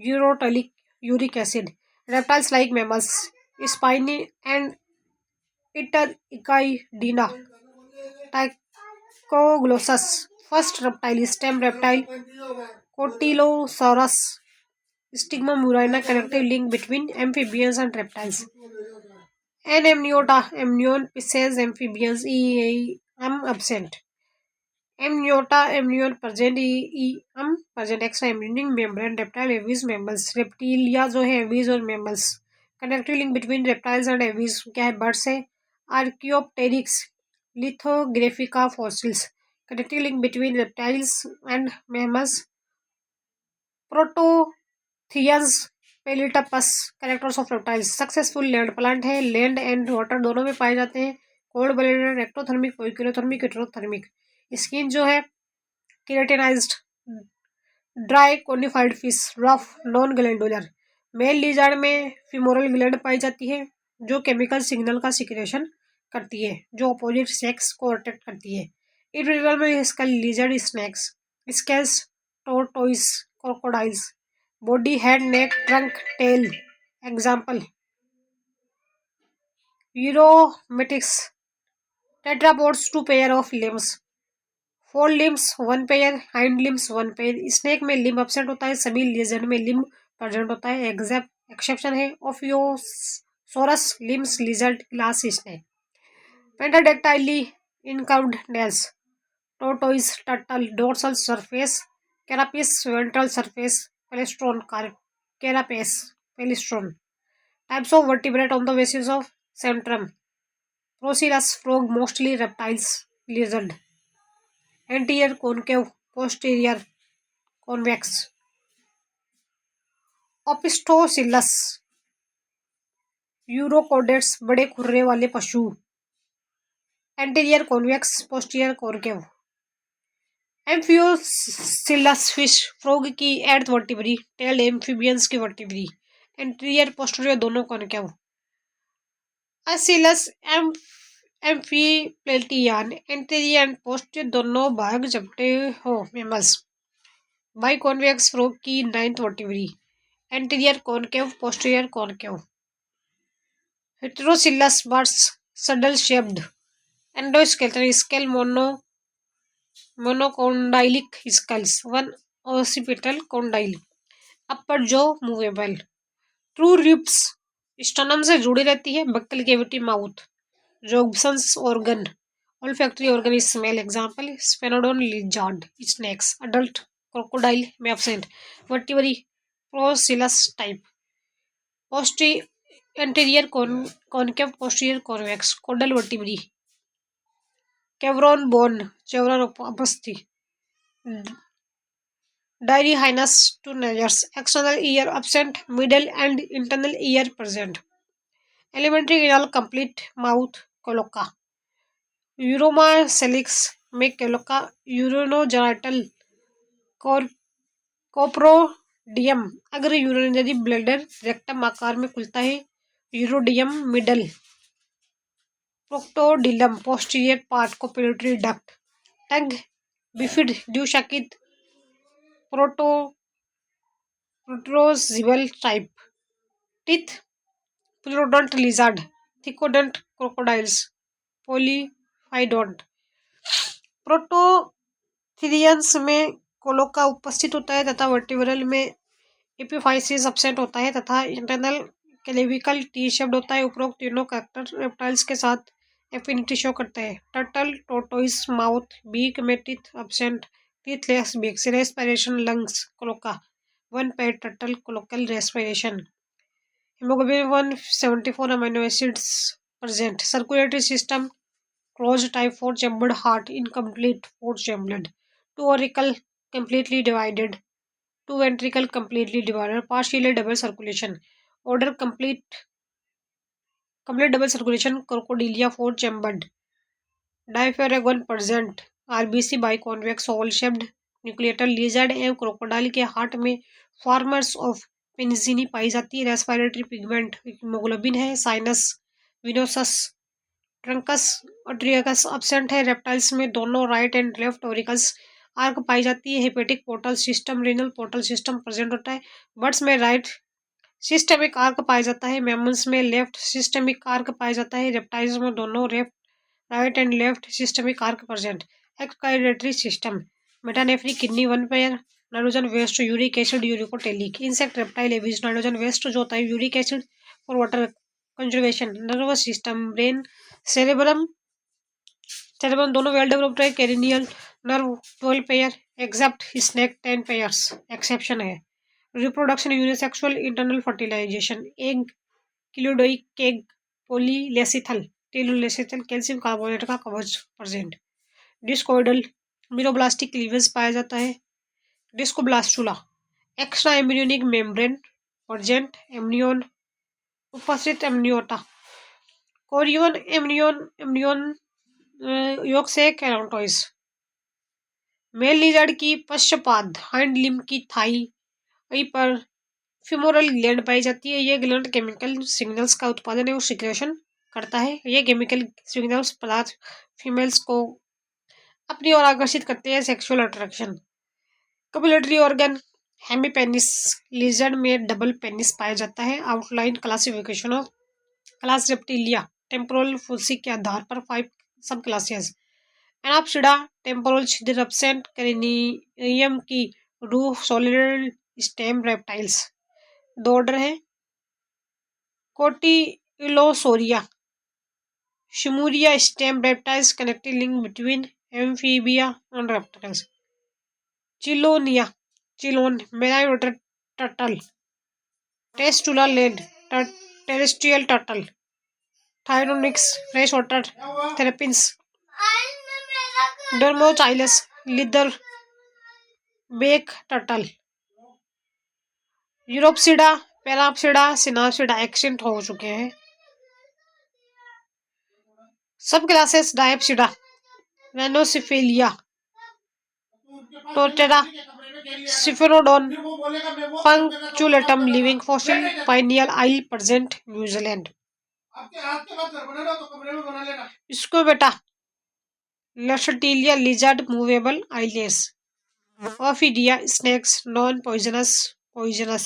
uricotelic uric acid. Reptiles like mammals, spiny anteater echidna. Tachyglossus, first reptile, stem reptile, Cotylosaurus. Stigma murina, connective link between amphibians and reptiles. Anemniota, amnion, pisces, amphibians, EM absent. Amniota, amnion present, EM present, extra amniotic membrane, reptile, aves, mammals. Reptilia जो है aves और mammals. Connective link between reptiles and aves क्या है? birds है Archaeopteryx, Lithographica fossils. Connective link between reptiles and mammals, Prototheans, platypus. Characters of reptiles, successful land plant है, land and water दोनों में पाए जाते हैं। Cold blooded, ectothermic, poikilothermic, heterothermic. Skin जो है keratinized, dry cornified fish, rough, non glandular. Male lizard में femoral gland पाई जाती है जो केमिकल सिग्नल का सिक्रेशन करती है, जो अपोजिट सेक्स को अट्रैक्ट करती है। इंडिविजुअल में इसका lizard snakes, scales, tortoise, crocodiles. Body, head, neck, trunk, tail. Example Uromastix, tetrapods 2 pair of limbs, four limbs 1 pair, hind limbs 1 pair. Snake में लिम्ब एब्सेंट होता है, सभी लिजर्ड में लिम्ब प्रेजेंट होता है। एक्सेप्शन है Ophiosaurus, limbs, lizard, glass snake. Pentadactyly incurved nails, tortoise, turtle, dorsal surface, carapace, ventral surface, plastron, carapace, plastron. Types of vertebrate on the basis of centrum, Procellus, frog, mostly reptiles, lizard. Anterior concave, posterior convex. Opisthocoelous urochordates, बड़े खुर्रे वाले पशु। Anterior convex, posterior concave. Amphicoelous fish, frog की eighth vertebrae, tailed amphibians की vertebrae. Anterior posterior दोनों concave. Acoelous amphiplatyan, anterior and posterior दोनों भाग जबटे हो मेमल्स। बाइकॉन्वेक्स फ्रॉग की ninth vertebrae, anterior concave, posterior concave. Heterocoelous birds, saddle shaped, endoskeleton scale, monocondylic scales, one occipital condyle. Upper जो movable. True ribs, sternum से जुड़ी रहती है, buccal cavity mouth. Jacobson's organ, olfactory organ is smell, example Sphenodon lizard, snakes. Adult crocodile में absent. Vertebrae procoelous type. पोस्टी anterior concave, posterior convex. Caudal vertebrae. Chevron bone, chevron अपस्थि। Dirhinous two nares, external ear absent, middle and internal ear present. Alimentary canal complete, mouth cloaca. Uromastix में cloaca. यूरोनोजेनिटल कोप्रोडियम, अग्र urinary bladder rectum आकार में खुलता है। Urodaeum middle. Proctodaeum, posterior part, copulatory duct. Tongue bifid, द्विशाखित, protrusible type. Teeth pleurodont lizard, thecodont crocodiles, polyphyodont. Prototherians में cloaca उपस्थित होता है तथा वर्टिब्रल में एपिफाइसिस एब्सेंट होता है तथा इंटरनल क्लेविकल टी शेप्ड होता है। उपरोक्त तीनों कैरेक्टर रेप्टाइल्स के साथ एफिनिटी शो करते हैं। टर्टल, टोर्टोइस, माउथ, बीक में teeth absent, teethless beak. Respiration, lungs, cloaca. वन पेड turtle, cloacal respiration. Haemoglobin 174 amino acids present. Circulatory system closed type 4 chambered heart, incomplete 4 chambered. 2 auricle completely divided. 2 ventricle completely divided. Partially double circulation. Order complete double circulation. Crocodilia 4 chambered. Diaphragm present. RBC biconvex oval shaped. Nucleated lizard एवं crocodile के heart में foramen of Panizza पाई जाती है। Respiratory pigment haemoglobin है। Sinus venosus truncus और ट्रियकस absent है। रेप्टाइल्स में दोनों right and left auricles arch पाई जाती है। Hepatic portal system, renal portal system present होता है। बर्ड्स में राइट सिस्टमिक आर्क पाया जाता है। मैमल्स में लेफ्ट सिस्टमिक आर्क पाया जाता है। रेप्टाइल्स में दोनों right and left systemic arch present. Excretory system, metanephric kidney 1 pair. Nitrogen waste, uric acid, uricotelic. Insect, reptile, Aves. Nitrogen waste जो होता है uric acid for water conservation. Nervous system, brain, cerebrum दोनों well developed है। Cranial nerve 12 pair, except snake 10 pairs, exception है। Reproduction unisexual, internal fertilization. Egg cleidoic egg, polylecithal, telolecithal, calcium carbonate का कवच present. Discoidal meroblastic cleavage पाया जाता है। डिस्कोब्लास्टुला, extra embryonic membrane present. एम्नियोन उपस्थित। एम्नियोटा, Korean एम्नियोन योग से कैरोटोइस। मेल लिजर्ड की पश्चपाद, हाइंड लिम्ब की थाई पर फिमोरल ग्लैंड पाई जाती है। यह ग्लैंड केमिकल सिग्नल्स का उत्पादन एवं सिक्रेशन करता है। ये केमिकल सिग्नल्स पदार्थ फीमेल्स को अपनी ओर आकर्षित करते हैं। Sexual attraction. Copulatory organ, hemipenis lizard में डबल पेनिस पाया जाता है। Outline classification of class Reptilia, temporal fossae के आधार पर 5 सब क्लासेस। एनाप्सिडा, टेम्पोरल छिद्र एब्सेंट। कैरिनियम की रूह, सॉलिड स्टेम रेप्टाइल्स। 2 ऑर्डर है। Cotylosauria, Seymouria stem reptiles, connecting link between Amphibia and reptiles. Chelonia, Chelone, marine turtle. Testudo लेड, terrestrial turtle. Trionyx, fresh water terrapins. Dermochelys leatherback turtle. Euryapsida, पैरापसीडा, सिनापसीडा extinct हो चुके हैं। Sub classes Diapsida, वेनोसिफेलिया, tuatara, Sphenodon, punctatum living fossil, pineal eye present New Zealand. इसको बेटा Lacertilia lizard movable eyelids. Ophidia snakes non poisonous poisonous.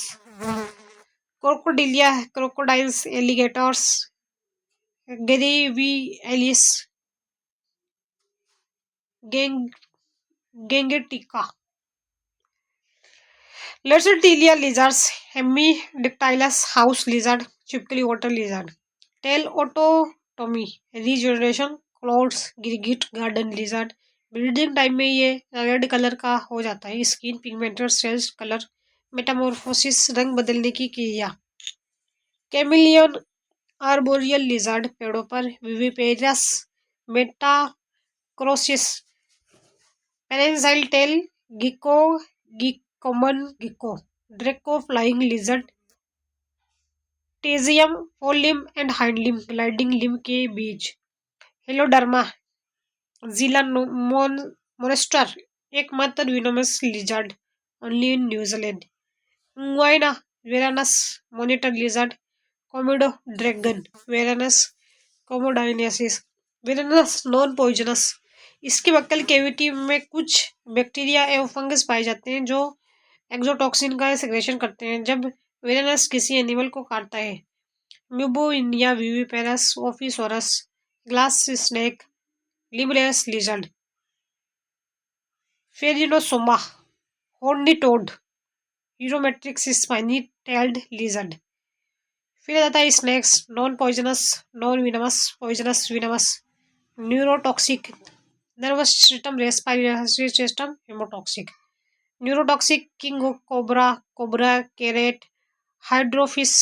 Crocodilia crocodiles alligators Gavialis gangetica. Lacertilia lizards Hemidactylus house lizard चिपकली water lizard. Tail autotomy regeneration Calotes गिरगिट garden lizard. Breeding time में ये red colour का हो जाता है। Skin pigmented cells colour metamorphosis रंग बदलने की क्रिया। कैमिलियन आर्बोरियल लिजर्ड पेड़ों पर। Viviparous metachrosis. Prehensile tail gecko common gecko. Draco flying lizard. Patagium fore limb and hind limb gliding limb के बीच। हेलोडर्मा जिला मोनेस्टर एकमात्र venomous lizard only in New Zealand. Nguina Varanus monitor lizard Komodo dragon Varanus komodoensis. Varanus non poisonous. इसके buccal cavity में कुछ bacteria एवं fungus पाए जाते हैं जो एक्सोटॉक्सिन का सेक्रेशन करते हैं जब वेरानस किसी एनिमल को काटता है। म्यूबोइनिया viviparous Ophisaurus glass snake limbless lizard. Phrynosoma horny toad Uromastix spiny tailed lizard. फिर आता है snakes non poisonous non venomous poisonous venomous. Neurotoxic nervous system respiratory system haemotoxic. Neurotoxic king cobra cobra krait Hydrophis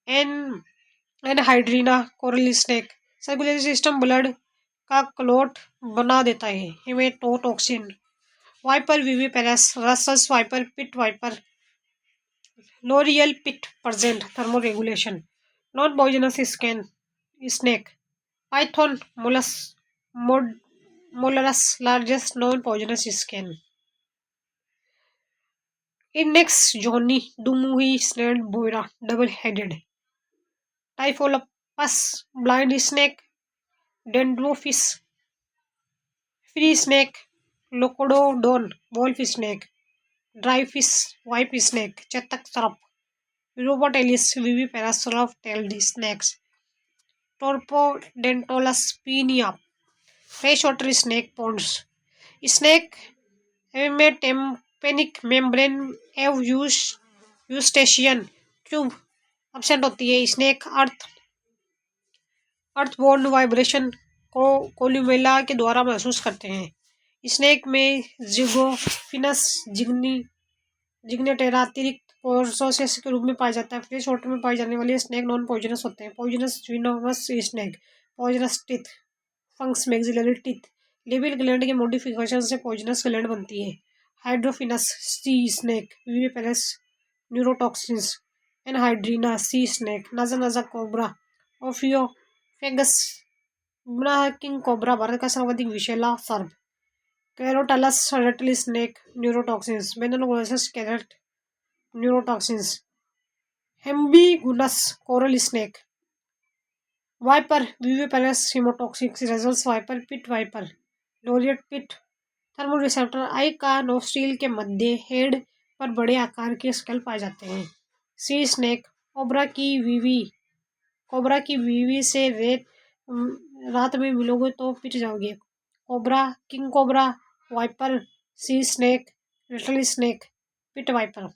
Enhydrina coral snake. Circulatory system blood का clot बना देता है। Haematotoxin. Viper viviparous Russell's viper pit viper loreal pit present thermoregulation. Non poisonous snake python molurus largest non poisonous scan. इंडेक्स जोनी दुमुही sand boa double headed. Typhlops blind snake Dendrophis tree snake Lycodon wolf snake Dryophis whip snake चेतक सर्प। रोबोटेलिस viviparous rough tailed snakes. टोर्पोडेंटोलस पीनिया fresh water snake ponds. Snake में tympanic membrane एव यूस्टेशियन ट्यूब एब्सेंट होती है। Snake अर्थबोर्न vibration को कोल्यूमेला के द्वारा महसूस करते हैं। स्नेक में जिगोफिनस जिग्नेटेरा अतिरिक्त प्रोसेस के रूप में पाया जाता है। फ्रेश वाटर में पाए जाने वाले स्नेक नॉन पॉइजनस होते हैं। Poisonous venomous snake poisonous teeth fangs maxillary teeth. Labial gland के मॉडिफिकेशन से पॉइजनस ग्लैंड बनती है। Hydrophis sea snake viviparous neurotoxins Enhydrina sea snake Naja naja cobra Ophiophagus king cobra Bharat का सर्वाधिक विषैला सर्प। कैरोटालस रेटल स्नेक न्यूरोटॉक्सिन्स बेनोलोगोसिस krait neurotoxins. हेम्बीगुनस coral snake viper viviparous haemotoxic Russell's viper pit viper loreal pit. Thermoreceptor eye का nostril के मध्य head पर बड़े आकार के स्केल पाए जाते हैं। सी स्नेक कोबरा की वीवी से रात में मिलोगे तो पिट जाओगे। Cobra king cobra viper sea snake little snake pit viper.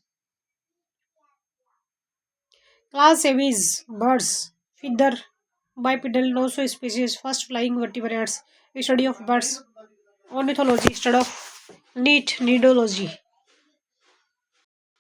Class Aves birds feather bipedal 900 species first flying vertebrates study of birds ornithology study of नीडोलॉजी।